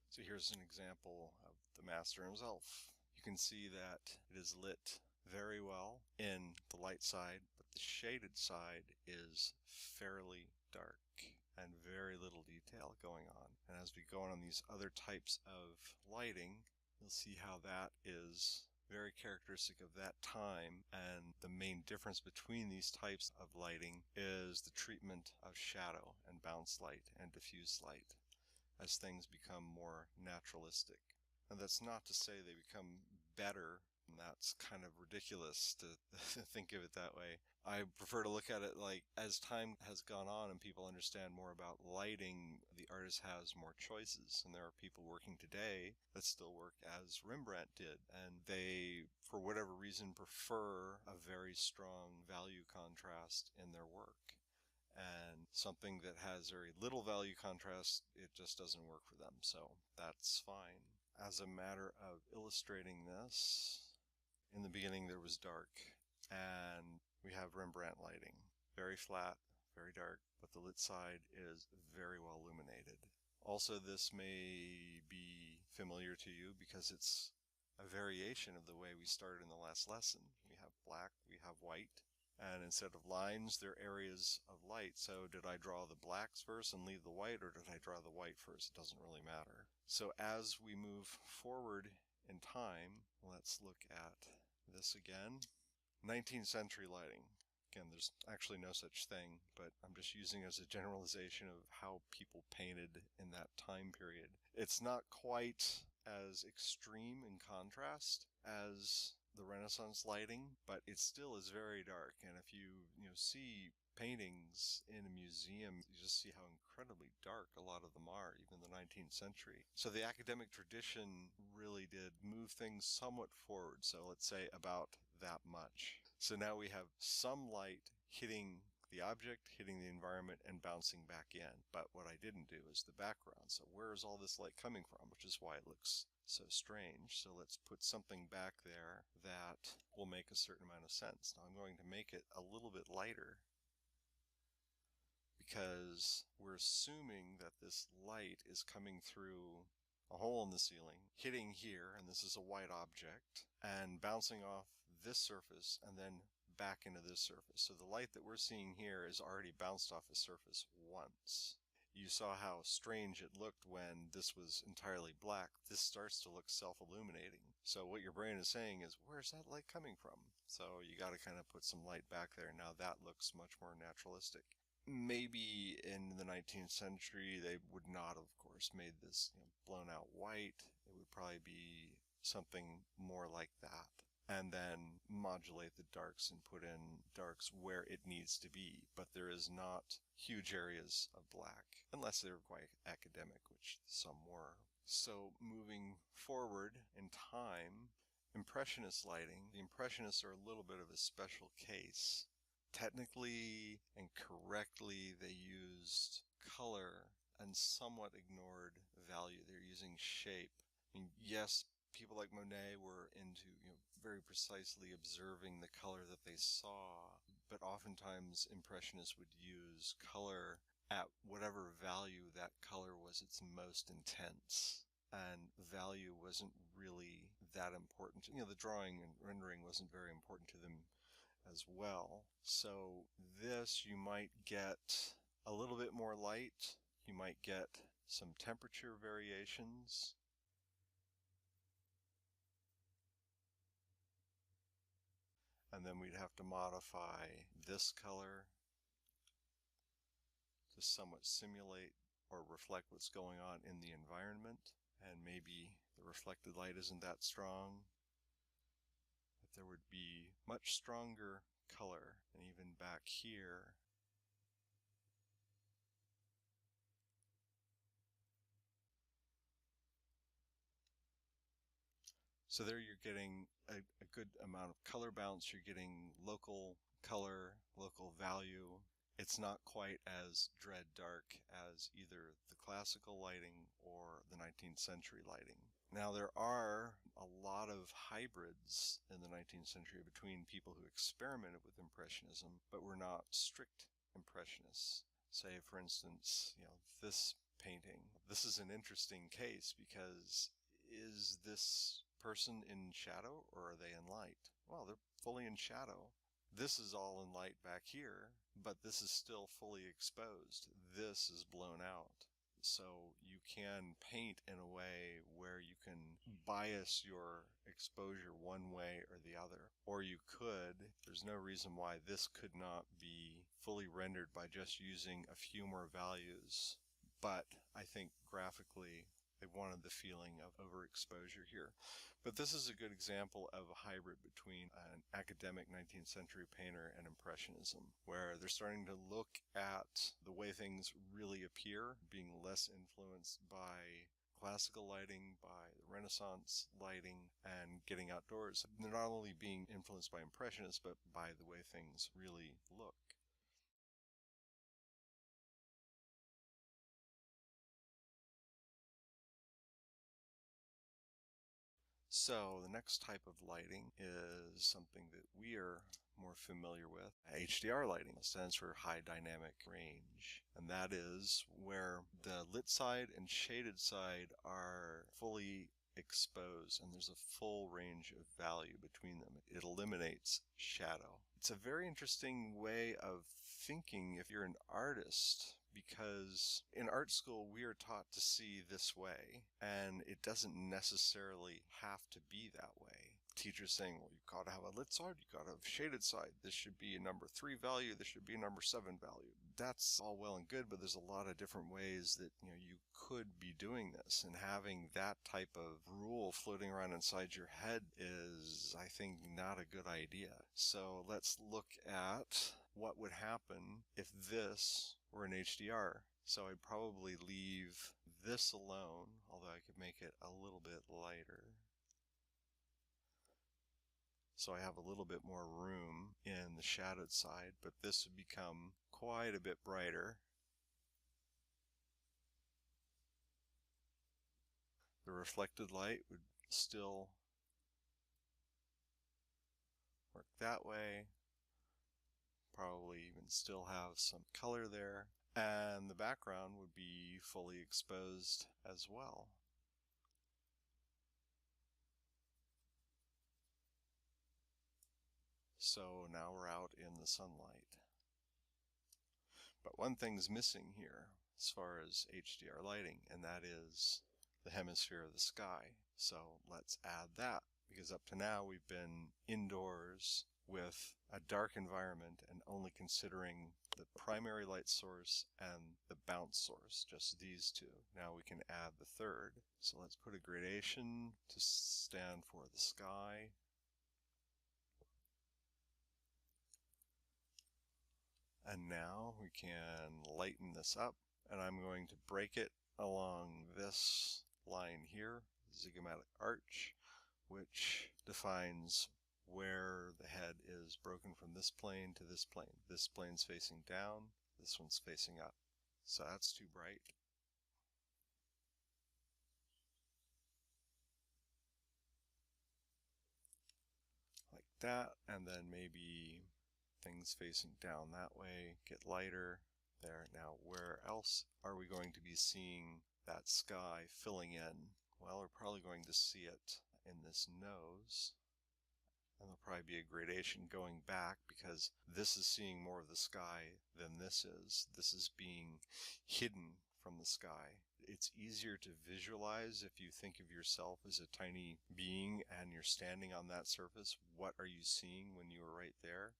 So here's an example of the master himself. You can see that it is lit very well in the light side, but the shaded side is fairly dark and very little detail going on. And as we go on these other types of lighting, you'll see how that is very characteristic of that time, and the main difference between these types of lighting is the treatment of shadow and bounce light and diffuse light. as things become more naturalistic. And that's not to say they become better, and that's kind of ridiculous to think of it that way. I prefer to look at it like as time has gone on and people understand more about lighting, the artist has more choices. And there are people working today that still work as Rembrandt did. And they, for whatever reason, prefer a very strong value contrast in their work. And something that has very little value contrast, it just doesn't work for them. So that's fine. As a matter of illustrating this, in the beginning there was dark, and we have Rembrandt lighting. Very flat, very dark, but the lit side is very well illuminated. Also, this may be familiar to you because it's a variation of the way we started in the last lesson. We have black, we have white, and instead of lines, they're areas of light. So did I draw the blacks first and leave the white, or did I draw the white first? It doesn't really matter. So as we move forward in time, let's look at this again. 19th century lighting. Again, there's actually no such thing, but I'm just using it as a generalization of how people painted in that time period. It's not quite as extreme in contrast as the Renaissance lighting, but it still is very dark. And if you see paintings in a museum, you just see how incredibly dark a lot of them are, even the 19th century. So the academic tradition really did move things somewhat forward. So let's say about that much. So now we have some light hitting the object, hitting the environment, and bouncing back in. But what I didn't do is the background. So where is all this light coming from? Which is why it looks so strange. So let's put something back there that will make a certain amount of sense. Now I'm going to make it a little bit lighter, because we're assuming that this light is coming through a hole in the ceiling, hitting here, and this is a white object, and bouncing off this surface and then back into this surface. So the light that we're seeing here is already bounced off a surface once. You saw how strange it looked when this was entirely black. This starts to look self-illuminating. So what your brain is saying is, where's that light coming from? So you got to kind of put some light back there. Now that looks much more naturalistic. Maybe in the 19th century they would not, of course, made this blown out white. It would probably be something more like that. And then modulate the darks and put in darks where it needs to be. But there is not huge areas of black, unless they're quite academic, which some were. So moving forward in time, Impressionist lighting. The Impressionists are a little bit of a special case. Technically and correctly, they used color and somewhat ignored value. They're using shape. I mean, yes, people like Monet were into very precisely observing the color that they saw, but oftentimes Impressionists would use color at whatever value that color was its most intense. And value wasn't really that important. The drawing and rendering wasn't very important to them as well. So this, you might get a little bit more light. You might get some temperature variations. And then we'd have to modify this color to somewhat simulate or reflect what's going on in the environment. And maybe the reflected light isn't that strong, but there would be much stronger color. And even back here, so there you're getting a good amount of color bounce. You're getting local color, local value. It's not quite as dread dark as either the classical lighting or the 19th century lighting. Now there are a lot of hybrids in the 19th century between people who experimented with Impressionism but were not strict Impressionists. Say, for instance, this painting. This is an interesting case because is this person in shadow or are they in light? Well, they're fully in shadow. This is all in light back here, but this is still fully exposed. This is blown out. So you can paint in a way where you can bias your exposure one way or the other. Or you could, there's no reason why this could not be fully rendered by just using a few more values. but I think graphically they wanted the feeling of overexposure here. But this is a good example of a hybrid between an academic 19th century painter and Impressionism, where they're starting to look at the way things really appear, being less influenced by classical lighting, by Renaissance lighting, and getting outdoors. They're not only being influenced by Impressionists, but by the way things really look. So the next type of lighting is something that we are more familiar with. HDR lighting stands for high dynamic range, and that is where the lit side and shaded side are fully exposed and there's a full range of value between them. It eliminates shadow. It's a very interesting way of thinking if you're an artist, because in art school we are taught to see this way, and it doesn't necessarily have to be that way. Teachers saying, well, you've got to have a lit side, you've got to have a shaded side, this should be a number 3 value, this should be a number 7 value. That's all well and good, but there's a lot of different ways that you could be doing this, and having that type of rule floating around inside your head is, I think, not a good idea. So let's look at what would happen if this were an HDR. So I'd probably leave this alone, although I could make it a little bit lighter. So I have a little bit more room in the shadowed side, but this would become quite a bit brighter. The reflected light would still work that way. Probably even still have some color there. And the background would be fully exposed as well. So now we're out in the sunlight. But one thing's missing here as far as HDR lighting, and that is the hemisphere of the sky. So let's add that, because up to now we've been indoors with a dark environment and only considering the primary light source and the bounce source, just these two. Now we can add the third. So let's put a gradation to stand for the sky. And now we can lighten this up, and I'm going to break it along this line here, zygomatic arch, which defines where the head is broken from this plane to this plane. This plane's facing down, this one's facing up. So that's too bright. Like that, and then maybe things facing down that way get lighter there. Now where else are we going to be seeing that sky filling in? Well, we're probably going to see it in this nose, and there'll probably be a gradation going back, because this is seeing more of the sky than this is. This is being hidden from the sky. It's easier to visualize if you think of yourself as a tiny being and you're standing on that surface. What are you seeing when you are right there?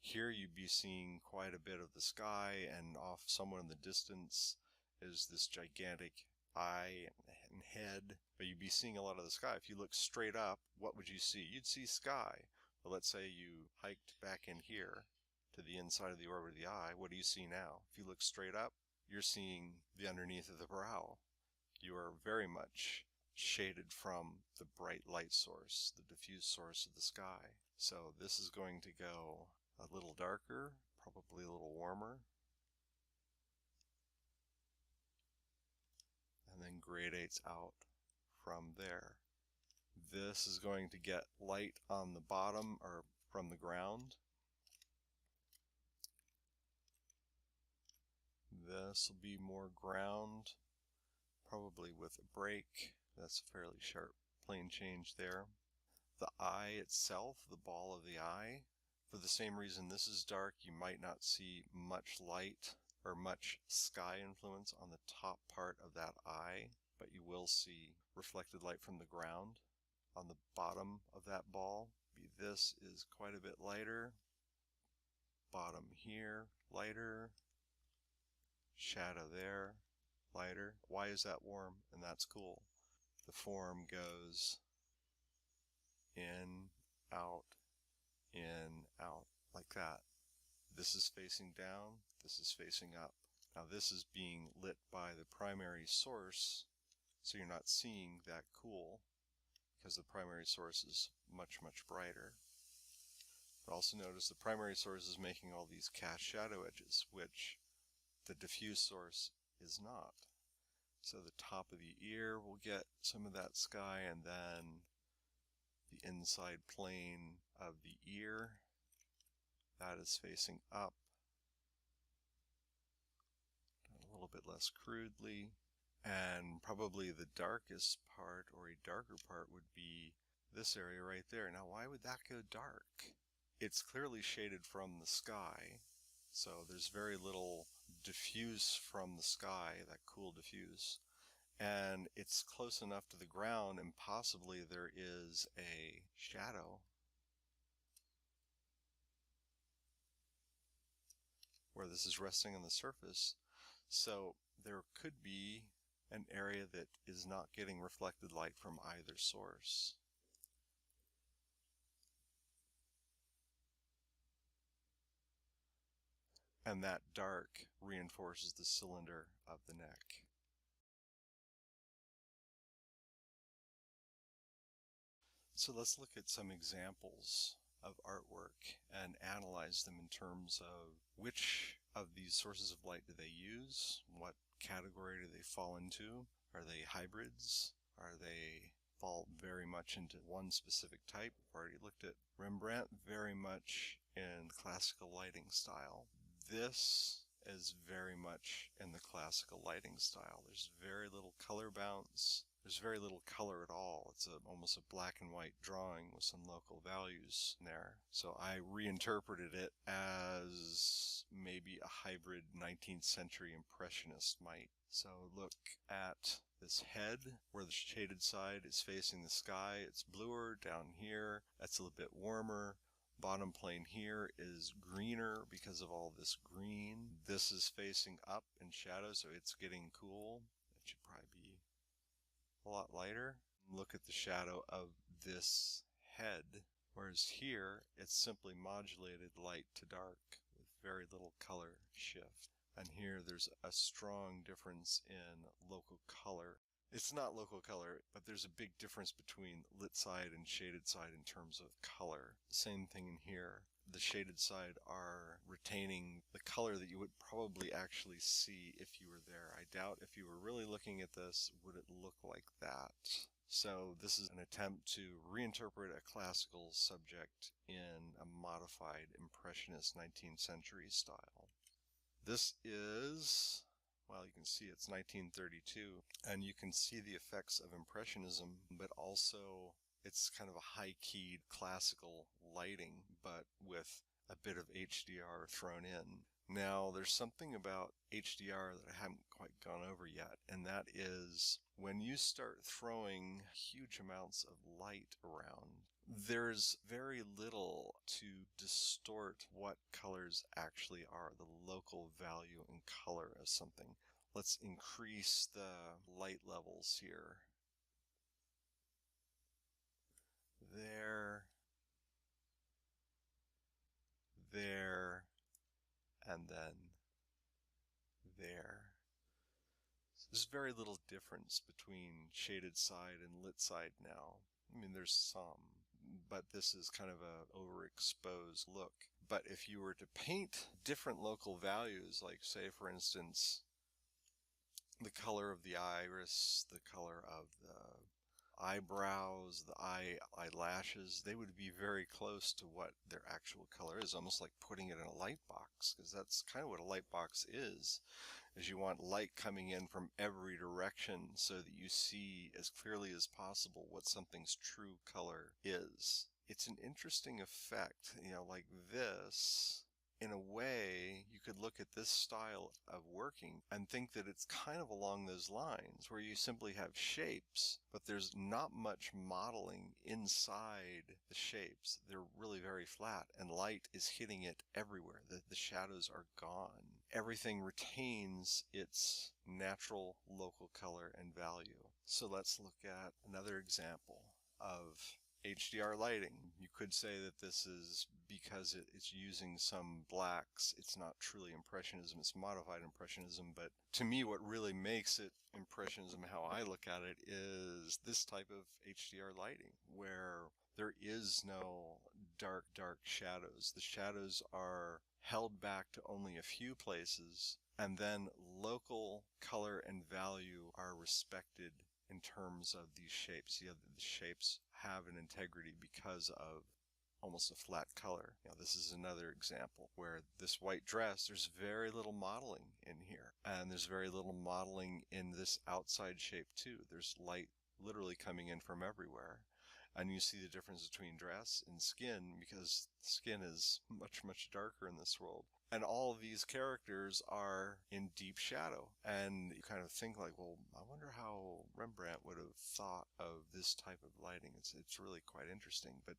Here you'd be seeing quite a bit of the sky, and off somewhere in the distance is this gigantic eye and head, but you'd be seeing a lot of the sky. If you look straight up, what would you see? You'd see sky. But let's say you hiked back in here to the inside of the orbit of the eye. What do you see now? If you look straight up, you're seeing the underneath of the brow. You are very much shaded from the bright light source, the diffuse source of the sky. So this is going to go a little darker, probably a little warmer, and then gradates out from there. This is going to get light on the bottom, or from the ground. This will be more ground, probably with a break. That's a fairly sharp plane change there. The eye itself, the ball of the eye, for the same reason this is dark, you might not see much light or much sky influence on the top part of that eye, but you will see reflected light from the ground on the bottom of that ball. This is quite a bit lighter. Bottom here, lighter. Shadow there, lighter. Why is that warm? And that's cool. The form goes in, out, like that. This is facing down, this is facing up. Now this is being lit by the primary source, so you're not seeing that cool, because the primary source is much, much brighter. But also notice the primary source is making all these cast shadow edges, which the diffuse source is not. So the top of the ear will get some of that sky, and then the inside plane of the ear, that is facing up. A little bit less crudely. And probably the darkest part, or a darker part, would be this area right there. Now why would that go dark? It's clearly shaded from the sky, so there's very little diffuse from the sky, that cool diffuse. And it's close enough to the ground, and possibly there is a shadow where this is resting on the surface. So there could be an area that is not getting reflected light from either source. And that dark reinforces the cylinder of the neck. So let's look at some examples of artwork and analyze them in terms of which of these sources of light do they use, what category do they fall into, are they hybrids, are they fall very much into one specific type. We've already looked at Rembrandt, very much in classical lighting style. This is very much in the classical lighting style. There's very little color bounce. There's very little color at all. It's almost a black and white drawing with some local values there. So I reinterpreted it as maybe a hybrid 19th century impressionist might. So look at this head where the shaded side is facing the sky. It's bluer down here. That's a little bit warmer. Bottom plane here is greener because of all this green. This is facing up in shadow, so it's getting cool. It should probably be a lot lighter. Look at the shadow of this head, whereas here it's simply modulated light to dark with very little color shift. And here there's a strong difference in local color. It's not local color, but there's a big difference between lit side and shaded side in terms of color. Same thing in here. The shaded side are retaining the color that you would probably actually see if you were there. I doubt if you were really looking at this, would it look like that? So this is an attempt to reinterpret a classical subject in a modified impressionist 19th century style. This is, well, you can see it's 1932, and you can see the effects of Impressionism, but also it's kind of a high-keyed classical lighting, but with a bit of HDR thrown in. Now, there's something about HDR that I haven't quite gone over yet, and that is when you start throwing huge amounts of light around, there's very little to distort what colors actually are, the local value and color of something. Let's increase the light levels here. There, and then there. So there's very little difference between shaded side and lit side now. I mean, there's some, but this is kind of a overexposed look. But if you were to paint different local values, like say for instance, the color of the iris, the color of the eyebrows, the eyelashes, they would be very close to what their actual color is, almost like putting it in a light box, because that's kind of what a light box is you want light coming in from every direction so that you see as clearly as possible what something's true color is. It's an interesting effect, you know, like this. In a way, you could look at this style of working and think that it's kind of along those lines where you simply have shapes, but there's not much modeling inside the shapes. They're really very flat, and light is hitting it everywhere. The shadows are gone. everything retains its natural local color and value. So let's look at another example of HDR lighting. You could say that this is because it's using some blacks. It's not truly Impressionism, it's modified Impressionism, but to me what really makes it Impressionism, how I look at it, is this type of HDR lighting where there is no dark shadows. The shadows are held back to only a few places, and then local color and value are respected in terms of these shapes. The shapes have an integrity because of almost a flat color. This is another example where this white dress, there's very little modeling in here, and there's very little modeling in this outside shape too. There's light literally coming in from everywhere. And you see the difference between dress and skin, because skin is much darker in this world. And all of these characters are in deep shadow. And you kind of think like, well, I wonder how Rembrandt would have thought of this type of lighting. It's really quite interesting. But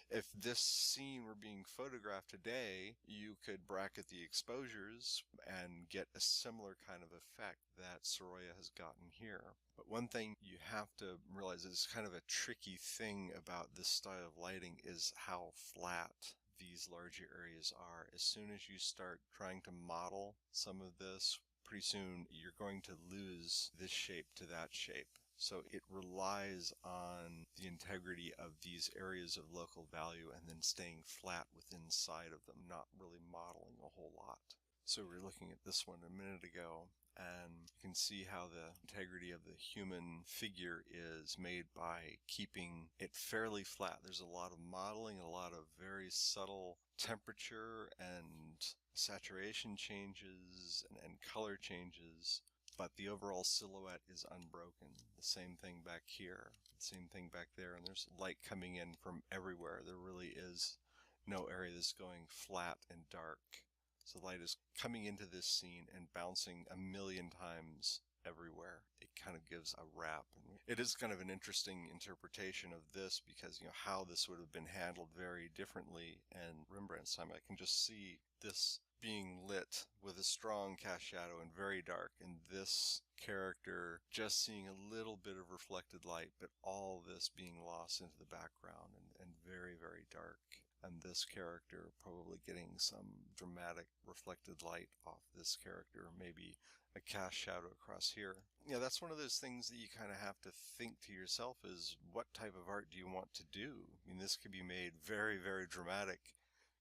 if this scene were being photographed today, you could bracket the exposures and get a similar kind of effect that Sorolla has gotten here. But one thing you have to realize is kind of a tricky thing about this style of lighting is how flat these larger areas are. As soon as you start trying to model some of this, pretty soon you're going to lose this shape to that shape. So it relies on the integrity of these areas of local value and then staying flat within inside of them, not really modeling a whole lot. So we were looking at this one a minute ago, and you can see how the integrity of the human figure is made by keeping it fairly flat. There's a lot of modeling, a lot of very subtle temperature and saturation changes and color changes, but the overall silhouette is unbroken. The same thing back here, the same thing back there, and there's light coming in from everywhere. There really is no area that's going flat and dark. So light is coming into this scene and bouncing a million times everywhere. It kind of gives a wrap. It is kind of an interesting interpretation of this because, how this would have been handled very differently in Rembrandt's time. I can just see this being lit with a strong cast shadow and very dark, and this character just seeing a little bit of reflected light, but all this being lost into the background and very dark. And this character probably getting some dramatic reflected light off this character, maybe a cast shadow across here. That's one of those things that you kind of have to think to yourself is, what type of art do you want to do? This could be made very dramatic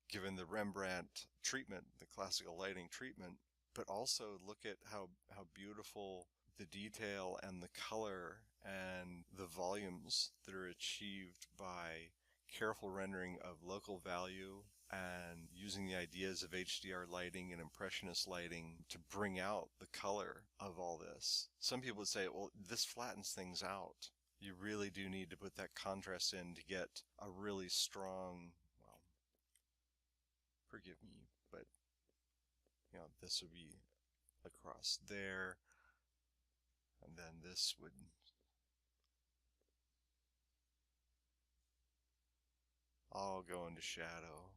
given the Rembrandt treatment, the classical lighting treatment, but also look at how beautiful the detail and the color and the volumes that are achieved by careful rendering of local value and using the ideas of HDR lighting and Impressionist lighting to bring out the color of all this. Some people would say, well, this flattens things out. You really do need to put that contrast in to get a really strong, well, forgive me, but this would be across there, and then this would all go into shadow.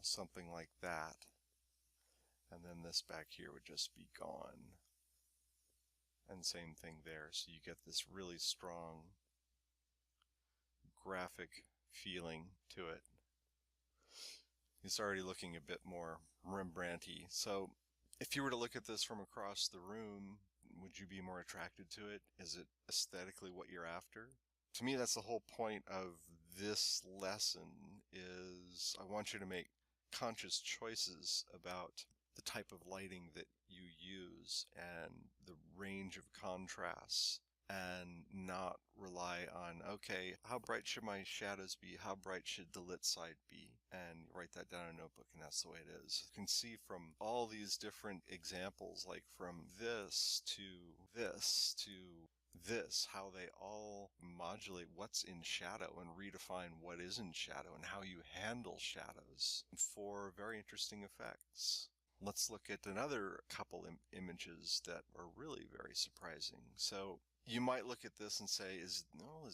Something like that. And then this back here would just be gone. And same thing there. So you get this really strong graphic feeling to it. It's already looking a bit more Rembrandt-y. So if you were to look at this from across the room, would you be more attracted to it? Is it aesthetically what you're after? To me, that's the whole point of this lesson, is I want you to make conscious choices about the type of lighting that you use and the range of contrasts, and not rely on, okay, how bright should my shadows be? How bright should the lit side be? And write that down in a notebook, and that's the way it is. You can see from all these different examples, like from this to this to this, how they all modulate what's in shadow and redefine what is in shadow and how you handle shadows for very interesting effects. Let's look at another couple images that are really very surprising. So You might look at this and say, is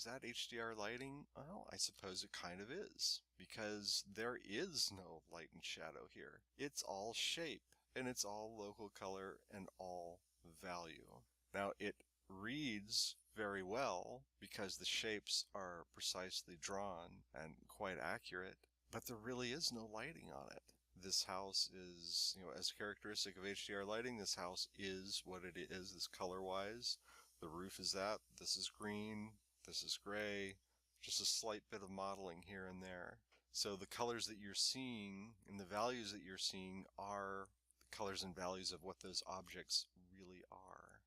that HDR lighting? Well, I suppose it kind of is, because there is no light and shadow here. It's all shape, and it's all local color and all value. Now, it reads very well because the shapes are precisely drawn and quite accurate, but there really is no lighting on it. This house is, as characteristic of HDR lighting, this house is what it is color-wise. The roof is that, this is green, this is gray, just a slight bit of modeling here and there. So the colors that you're seeing and the values that you're seeing are the colors and values of what those objects really are.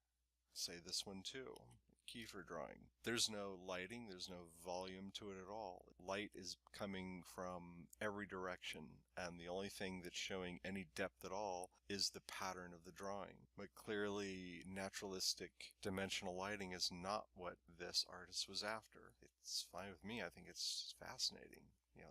Say this one too. Kiefer drawing. There's no lighting, there's no volume to it at all. Light is coming from every direction, and the only thing that's showing any depth at all is the pattern of the drawing. But clearly, naturalistic dimensional lighting is not what this artist was after. It's fine with me. I think it's fascinating,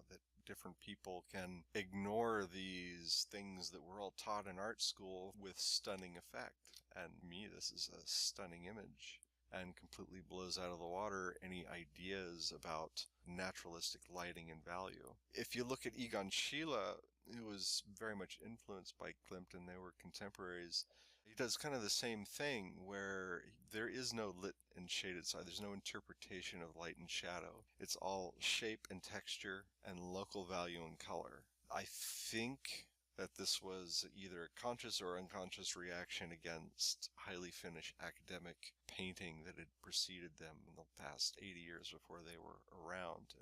that different people can ignore these things that we're all taught in art school with stunning effect. And me, this is a stunning image, and completely blows out of the water any ideas about naturalistic lighting and value. If you look at Egon Schiele, who was very much influenced by Klimt, and they were contemporaries, he does kind of the same thing where there is no lit and shaded side. There's no interpretation of light and shadow. It's all shape and texture and local value and color. I think that this was either a conscious or unconscious reaction against highly finished academic painting that had preceded them in the past 80 years before they were around.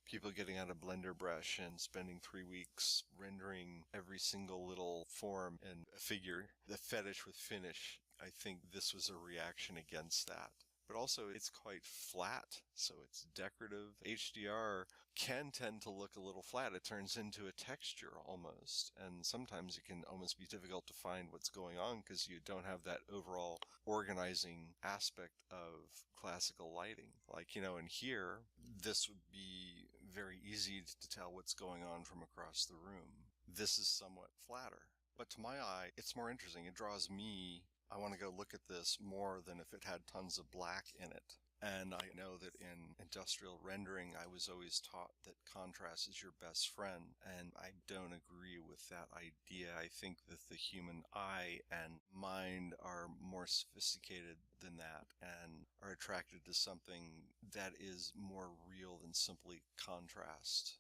People getting out a blender brush and spending 3 weeks rendering every single little form and a figure. The fetish with finish. I think this was a reaction against that. But also it's quite flat, so it's decorative. HDR can tend to look a little flat. It turns into a texture almost, and sometimes it can almost be difficult to find what's going on because you don't have that overall organizing aspect of classical lighting. Like, in here, this would be very easy to tell what's going on from across the room. This is somewhat flatter, but to my eye, it's more interesting. It draws me. I want to go look at this more than if it had tons of black in it. And I know that in industrial rendering, I was always taught that contrast is your best friend. And I don't agree with that idea. I think that the human eye and mind are more sophisticated than that and are attracted to something that is more real than simply contrast.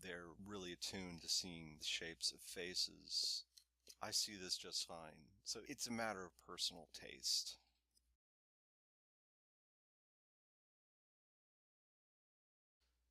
They're really attuned to seeing the shapes of faces. I see this just fine. So it's a matter of personal taste.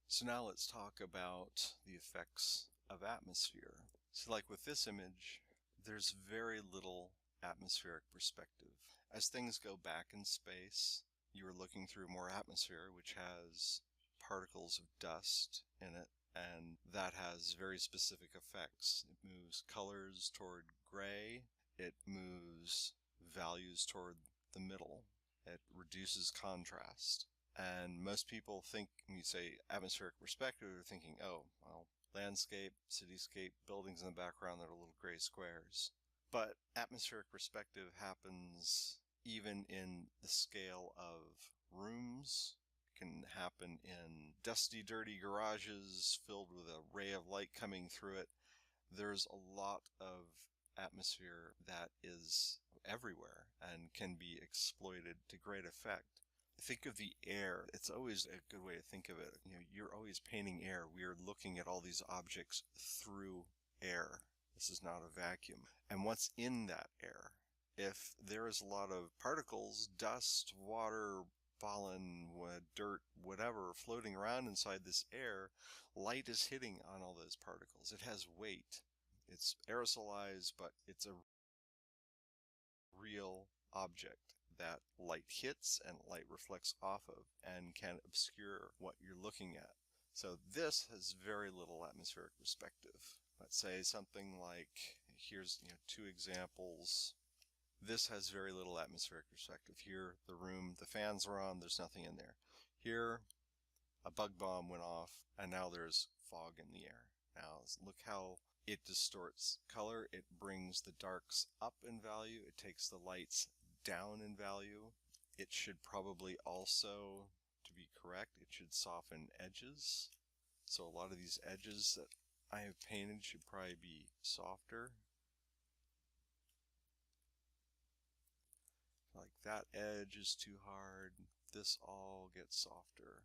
So now let's talk about the effects of atmosphere. So like with this image, there's very little atmospheric perspective. As things go back in space, you are looking through more atmosphere, which has particles of dust in it, and that has very specific effects. It moves colors toward gray, it moves values toward the middle, it reduces contrast. And most people think, when you say atmospheric perspective, they're thinking, oh, well, landscape, cityscape, buildings in the background that are little gray squares. But atmospheric perspective happens even in the scale of rooms. It can happen in dusty, dirty garages filled with a ray of light coming through it. There's a lot of atmosphere that is everywhere and can be exploited to great effect. Think of the air. It's always a good way to think of it. You're always painting air. We are looking at all these objects through air. This is not a vacuum. And what's in that air? If there is a lot of particles, dust, water, pollen, dirt, whatever, floating around inside this air, light is hitting on all those particles. It has weight. It's aerosolized, but it's a real object that light hits and light reflects off of and can obscure what you're looking at. So this has very little atmospheric perspective. Let's say something like, here's 2 examples. This has very little atmospheric perspective. Here, the room, the fans are on, there's nothing in there. Here, a bug bomb went off, and now there's fog in the air. Now, look how it distorts color. It brings the darks up in value. It takes the lights down in value. it should probably also, to be correct, it should soften edges. So a lot of these edges that I have painted should probably be softer. Like that edge is too hard, this all gets softer.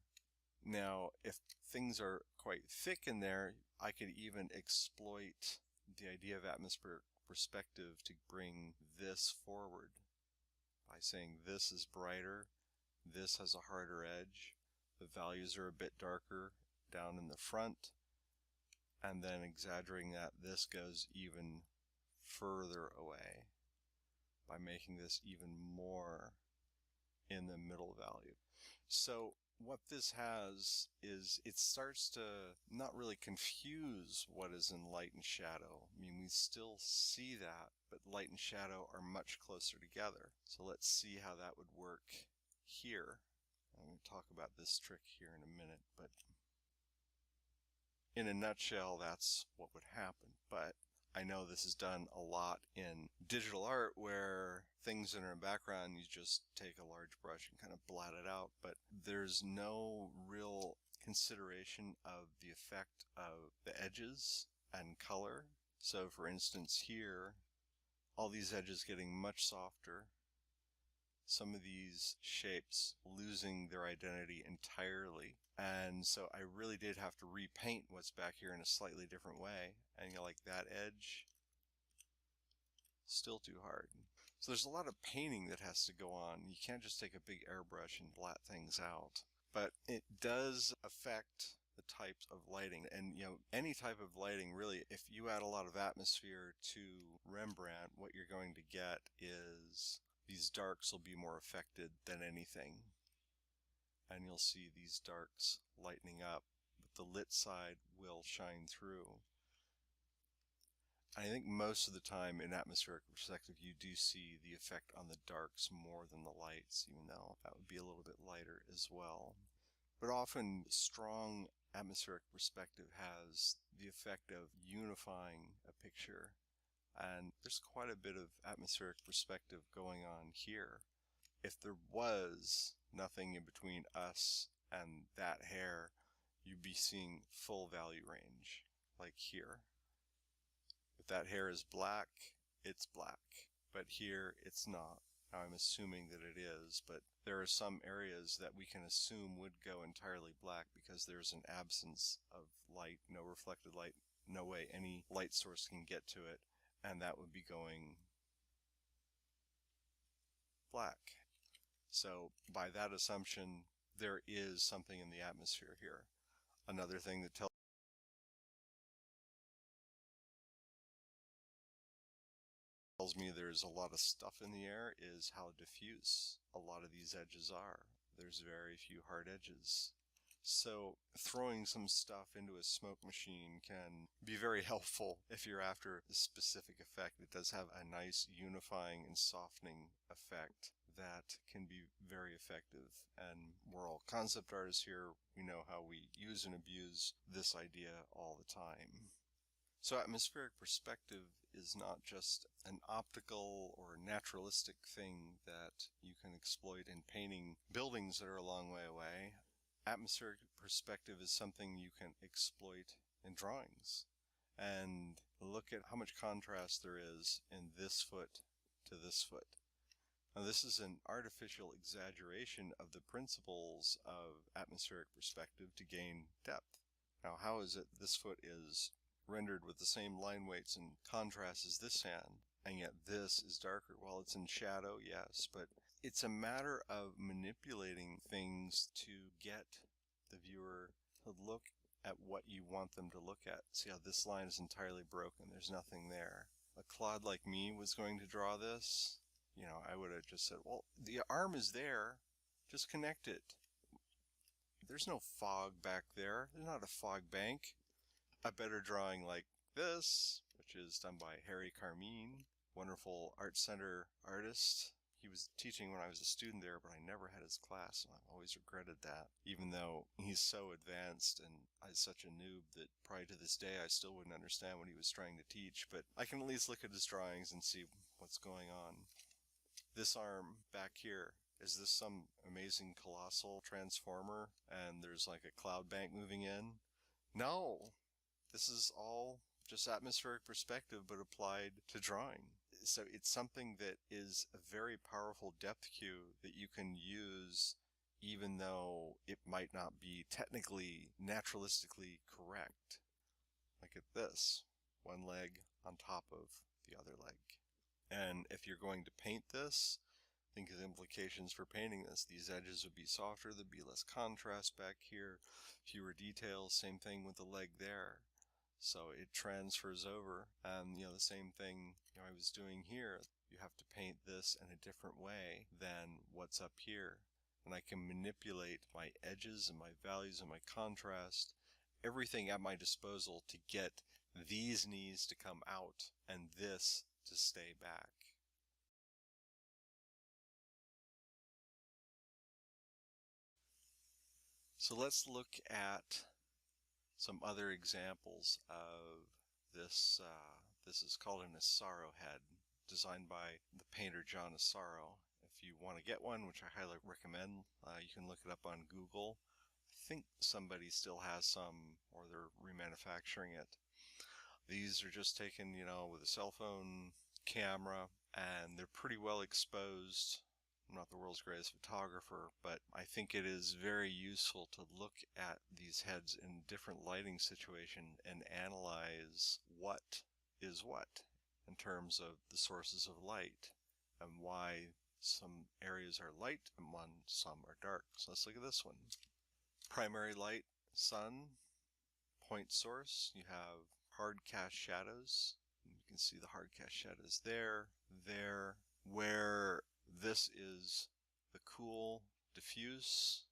Now, if things are quite thick in there, I could even exploit the idea of atmospheric perspective to bring this forward by saying this is brighter, this has a harder edge, the values are a bit darker down in the front, and then exaggerating that this goes even further away by making this even more in the middle value. So what this has is it starts to not really confuse what is in light and shadow. I mean, we still see that, but light and shadow are much closer together. So let's see how that would work here. I'm going to talk about this trick here in a minute, but in a nutshell, that's what would happen. But I know this is done a lot in digital art where things that are in the background, you just take a large brush and kind of blot it out, but there's no real consideration of the effect of the edges and color. So for instance here, all these edges getting much softer, some of these shapes losing their identity entirely. And so I really did have to repaint what's back here in a slightly different way. And you know, like that edge, still too hard. So there's a lot of painting that has to go on. You can't just take a big airbrush and blot things out. But it does affect the types of lighting. And you know, any type of lighting really, if you add a lot of atmosphere to Rembrandt, what you're going to get is these darks will be more affected than anything. And you'll see these darks lightening up, but the lit side will shine through. I think most of the time in atmospheric perspective you do see the effect on the darks more than the lights, even though that would be a little bit lighter as well. But often strong atmospheric perspective has the effect of unifying a picture, and there's quite a bit of atmospheric perspective going on here. If there was nothing in between us and that hair, you'd be seeing full value range, like here. If that hair is black, it's black, but here it's not. Now I'm assuming that it is, but there are some areas that we can assume would go entirely black because there's an absence of light, no reflected light, no way any light source can get to it, and that would be going black. So by that assumption, there is something in the atmosphere here. Another thing that tells me there's a lot of stuff in the air is how diffuse a lot of these edges are. There's very few hard edges. So throwing some stuff into a smoke machine can be very helpful if you're after a specific effect. It does have a nice unifying and softening effect that can be very effective. And we're all concept artists here. We know how we use and abuse this idea all the time. So atmospheric perspective is not just an optical or naturalistic thing that you can exploit in painting buildings that are a long way away. Atmospheric perspective is something you can exploit in drawings. And look at how much contrast there is in this foot to this foot. Now this is an artificial exaggeration of the principles of atmospheric perspective to gain depth. Now how is it this foot is rendered with the same line weights and contrast as this hand, and yet this is darker? Well, it's in shadow, yes, but it's a matter of manipulating things to get the viewer to look at what you want them to look at. See how this line is entirely broken, there's nothing there. A clod like me was going to draw this, you know, I would have just said, well, the arm is there, just connect it. There's no fog back there, there's not a fog bank. A better drawing like this, which is done by Harry Carmine, wonderful art center artist. He was teaching when I was a student there, but I never had his class, and I've always regretted that, even though he's so advanced and I'm such a noob that probably to this day I still wouldn't understand what he was trying to teach, but I can at least look at his drawings and see what's going on. This arm back here, is this some amazing colossal transformer and there's like a cloud bank moving in? No, this is all just atmospheric perspective but applied to drawing. So it's something that is a very powerful depth cue that you can use even though it might not be technically, naturalistically correct. Look at this, one leg on top of the other leg. And if you're going to paint this, think of the implications for painting this. These edges would be softer, there'd be less contrast back here, fewer details, same thing with the leg there. So it transfers over, and the same thing I was doing here. You have to paint this in a different way than what's up here. And I can manipulate my edges and my values and my contrast, everything at my disposal to get these knees to come out and this to stay back. So let's look at some other examples of this. This is called an Asaro head, designed by the painter John Asaro. If you want to get one, which I highly recommend, you can look it up on Google. I think somebody still has some, or they're remanufacturing it. These are just taken, with a cell phone camera, and they're pretty well exposed. I'm not the world's greatest photographer, but I think it is very useful to look at these heads in different lighting situations and analyze what is what in terms of the sources of light and why some areas are light and some are dark. So let's look at this one. Primary light, sun, point source. You have hard cast shadows. You can see the hard cast shadows there, where this is the cool, diffuse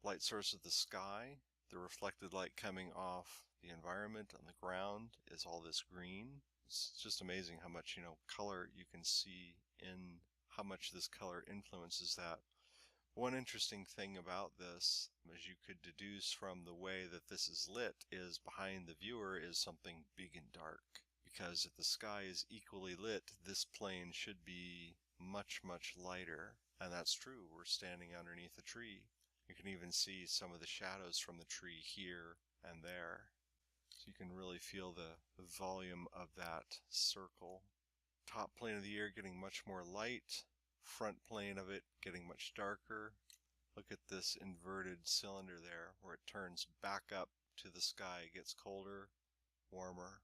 light source of the sky. The reflected light coming off the environment on the ground is all this green. It's just amazing how much, color you can see in how much this color influences that. One interesting thing about this, as you could deduce from the way that this is lit, is behind the viewer is something big and dark. Because if the sky is equally lit, this plane should be much, much lighter. And that's true. We're standing underneath a tree. You can even see some of the shadows from the tree here and there. So you can really feel the volume of that circle. Top plane of the ear getting much more light. Front plane of it getting much darker. Look at this inverted cylinder there where it turns back up to the sky. It gets colder, warmer.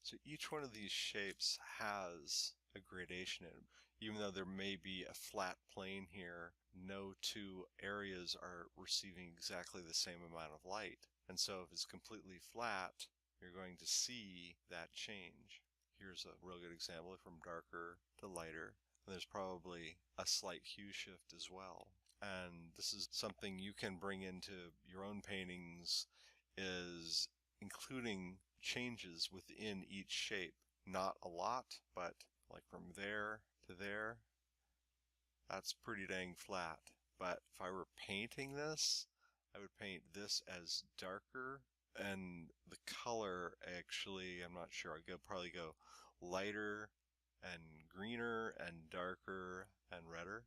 So each one of these shapes has a gradation in it. Even though there may be a flat plane here, no two areas are receiving exactly the same amount of light. And so if it's completely flat, you're going to see that change. Here's a real good example from darker to lighter. And there's probably a slight hue shift as well. And this is something you can bring into your own paintings, is including changes within each shape. Not a lot, but like from there to there, that's pretty dang flat. But if I were painting this, I would paint this as darker, and the color actually, I'm not sure, I'd probably go lighter and greener and darker and redder.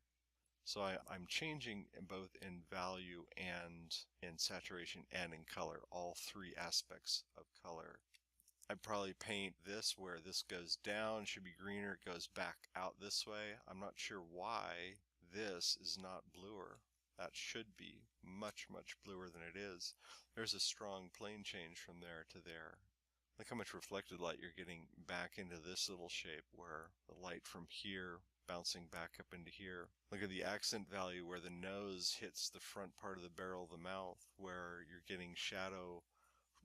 So I'm changing both in value and in saturation and in color, all three aspects of color. I'd probably paint this where this goes down, should be greener, it goes back out this way. I'm not sure why this is not bluer. That should be much, much bluer than it is. There's a strong plane change from there to there. Look how much reflected light you're getting back into this little shape, where the light from here bouncing back up into here. Look at the accent value where the nose hits the front part of the barrel of the mouth, where you're getting shadow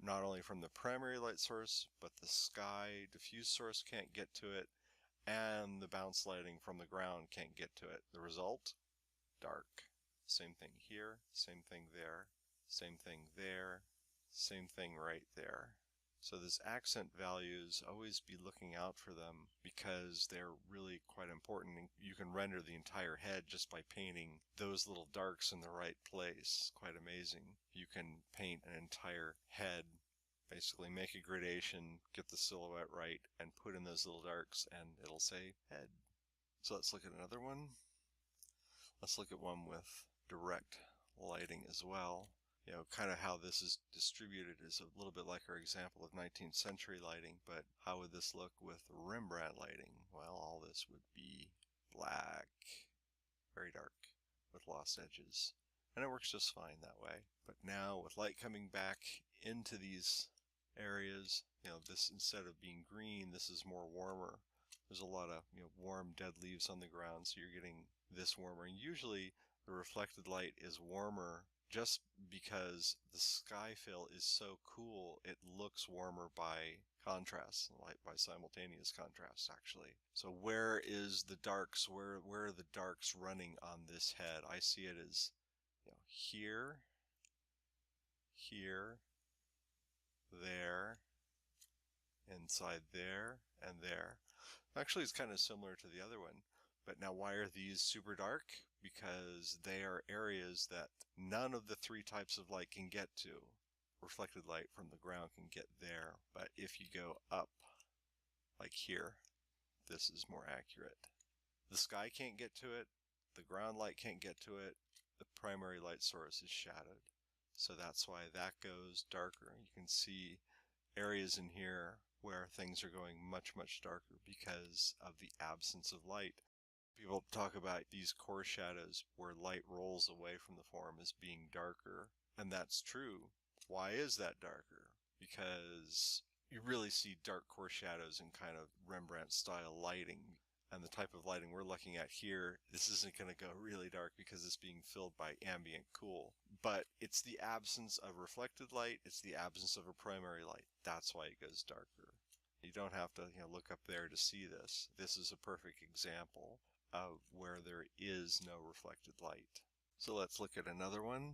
not only from the primary light source, but the sky diffuse source can't get to it, and the bounce lighting from the ground can't get to it. The result? Dark. Same thing here, same thing there, same thing there, same thing right there. So these accent values, always be looking out for them because they're really quite important. You can render the entire head just by painting those little darks in the right place. Quite amazing. You can paint an entire head, basically make a gradation, get the silhouette right, and put in those little darks, and it'll say head. So let's look at another one. Let's look at one with direct lighting as well. You know, kind of how this is distributed is a little bit like our example of 19th century lighting, but how would this look with Rembrandt lighting? Well, all this would be black, very dark, with lost edges. And it works just fine that way. But now with light coming back into these areas, you know, this, instead of being green, this is more warmer. There's a lot of, you know, warm dead leaves on the ground, so you're getting this warmer. And usually the reflected light is warmer just because the sky fill is so cool, it looks warmer by contrast, like by simultaneous contrast actually. So where is the darks? Where are the darks running on this head? I see it as, you know, here, here, there, inside there, and there. Actually, it's kind of similar to the other one. But now why are these super dark? Because they are areas that none of the three types of light can get to. Reflected light from the ground can get there, but if you go up, like here, this is more accurate. The sky can't get to it, the ground light can't get to it, the primary light source is shadowed. So that's why that goes darker. You can see areas in here where things are going much, much darker because of the absence of light. People talk about these core shadows where light rolls away from the form as being darker, and that's true. Why is that darker? Because you really see dark core shadows in kind of Rembrandt style lighting. And the type of lighting we're looking at here, this isn't going to go really dark because it's being filled by ambient cool. But it's the absence of reflected light, it's the absence of a primary light. That's why it goes darker. You don't have to, you know, look up there to see this. This is a perfect example of where there is no reflected light. So let's look at another one.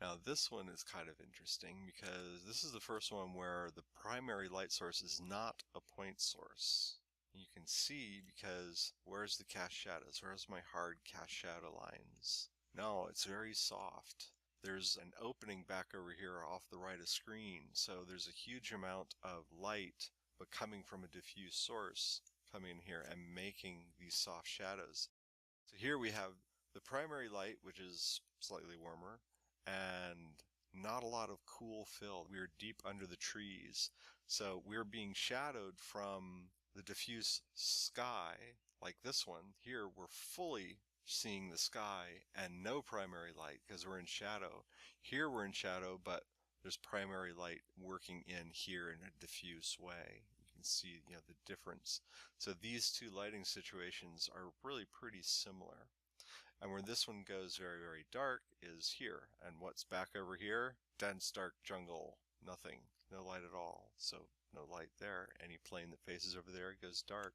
Now this one is kind of interesting because this is the first one where the primary light source is not a point source. You can see because where's the cast shadows? Where's my hard cast shadow lines? No, it's very soft. There's an opening back over here off the right of screen, so there's a huge amount of light but coming from a diffuse source coming in here and making these soft shadows. So here we have the primary light, which is slightly warmer, and not a lot of cool fill. We're deep under the trees, so we're being shadowed from the diffuse sky, like this one. Here we're fully seeing the sky and no primary light because we're in shadow. Here we're in shadow, but there's primary light working in here in a diffuse way. You can see, you know, the difference. So these two lighting situations are really pretty similar. And where this one goes very, very dark is here. And what's back over here? Dense, dark jungle. Nothing. No light at all. So no light there. Any plane that faces over there goes dark.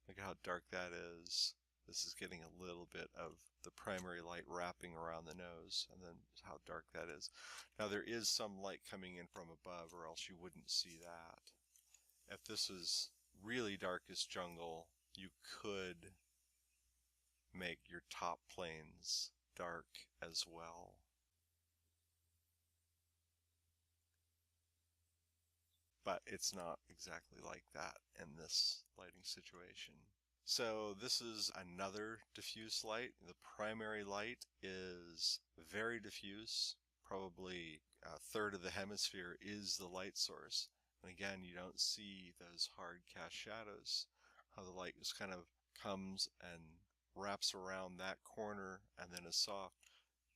Look at how dark that is. This is getting a little bit of the primary light wrapping around the nose, and then how dark that is. Now there is some light coming in from above, or else you wouldn't see that. If this is really darkest jungle, you could make your top planes dark as well. But it's not exactly like that in this lighting situation. So this is another diffuse light. The primary light is very diffuse. Probably a third of the hemisphere is the light source. And again, you don't see those hard cast shadows. How the light just kind of comes and wraps around that corner and then is soft.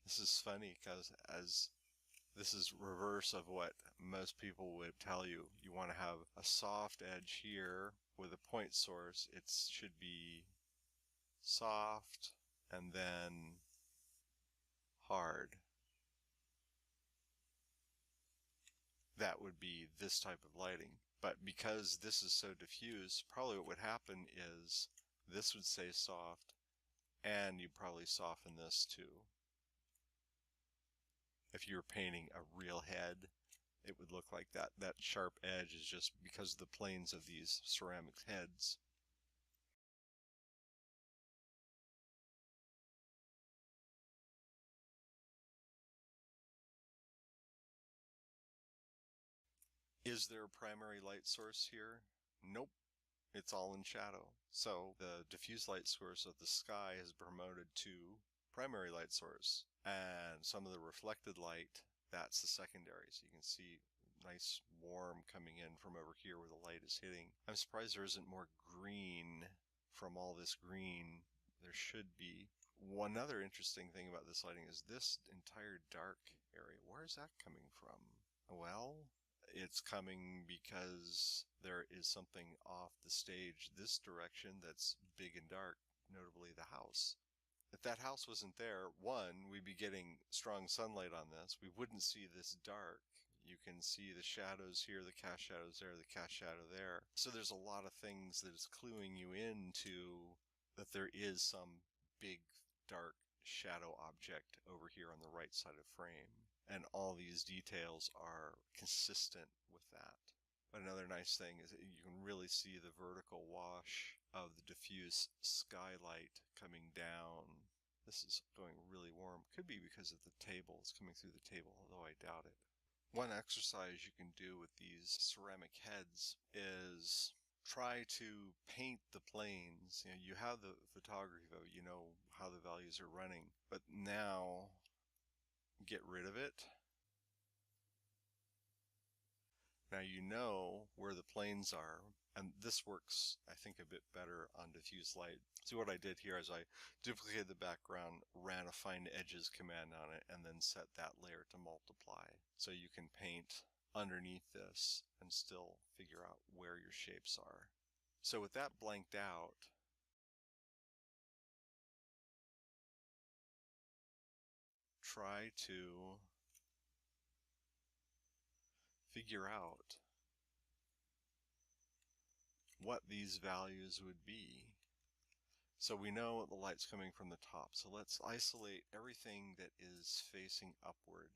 This is funny because as this is reverse of what most people would tell you. You want to have a soft edge here with a point source. It should be soft and then hard. That would be this type of lighting. But because this is so diffuse, probably what would happen is this would stay soft and you'd probably soften this too. If you were painting a real head, it would look like that. That sharp edge is just because of the planes of these ceramic heads. Is there a primary light source here? Nope. it's all in shadow. So the diffuse light source of the sky is promoted to primary light source, and some of the reflected light, that's the secondary. So you can see nice warm coming in from over here where the light is hitting. I'm surprised there isn't more green from all this green. There should be. One other interesting thing about this lighting is this entire dark area. Where is that coming from? Well, it's coming because there is something off the stage this direction that's big and dark, notably the house. If that house wasn't there, one, we'd be getting strong sunlight on this. We wouldn't see this dark. You can see the shadows here, the cast shadows there, the cast shadow there. So there's a lot of things that is cluing you into that there is some big dark shadow object over here on the right side of frame. And all these details are consistent with that. But another nice thing is that you can really see the vertical wash of the diffuse skylight coming down. This is going really warm. Could be because of the table. It's coming through the table, although I doubt it. One exercise you can do with these ceramic heads is try to paint the planes. You know, you have the photography of it, you know how the values are running, but now get rid of it. Now you know where the planes are, and this works, I think, a bit better on diffuse light. See, what I did here is I duplicated the background, ran a find edges command on it, and then set that layer to multiply. So you can paint underneath this and still figure out where your shapes are. So with that blanked out, try to figure out what these values would be. So we know the light's coming from the top, so let's isolate everything that is facing upward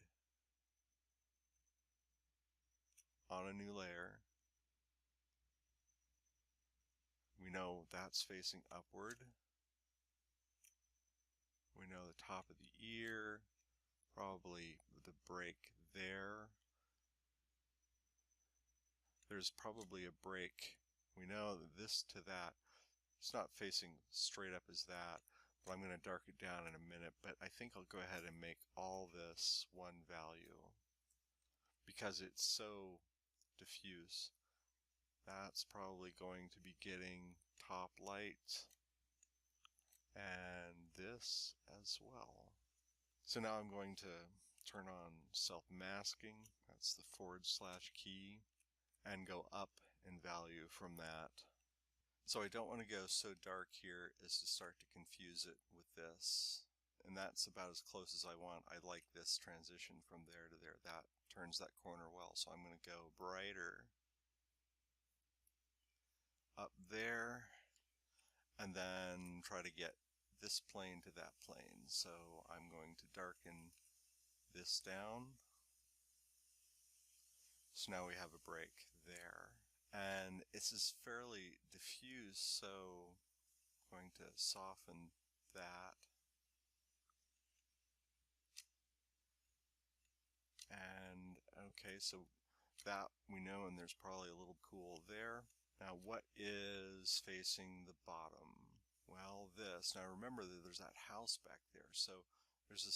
on a new layer. We know that's facing upward. We know the top of the ear, probably the break there. There's probably a break. We know that this to that. It's not facing straight up as that, but I'm going to dark it down in a minute. But I think I'll go ahead and make all this one value because it's so diffuse. That's probably going to be getting top light and this as well. So now I'm going to turn on self-masking. That's the / key, and go up in value from that. So I don't want to go so dark here as to start to confuse it with this. And that's about as close as I want. I like this transition from there to there. That turns that corner well. So I'm going to go brighter up there and then try to get this plane to that plane. So I'm going to darken this down. So now we have a break there. And this is fairly diffuse, so I'm going to soften that. And okay, so that we know, and there's probably a little cool there. Now what is facing the bottom? Well, this. Now remember that there's that house back there, so there's this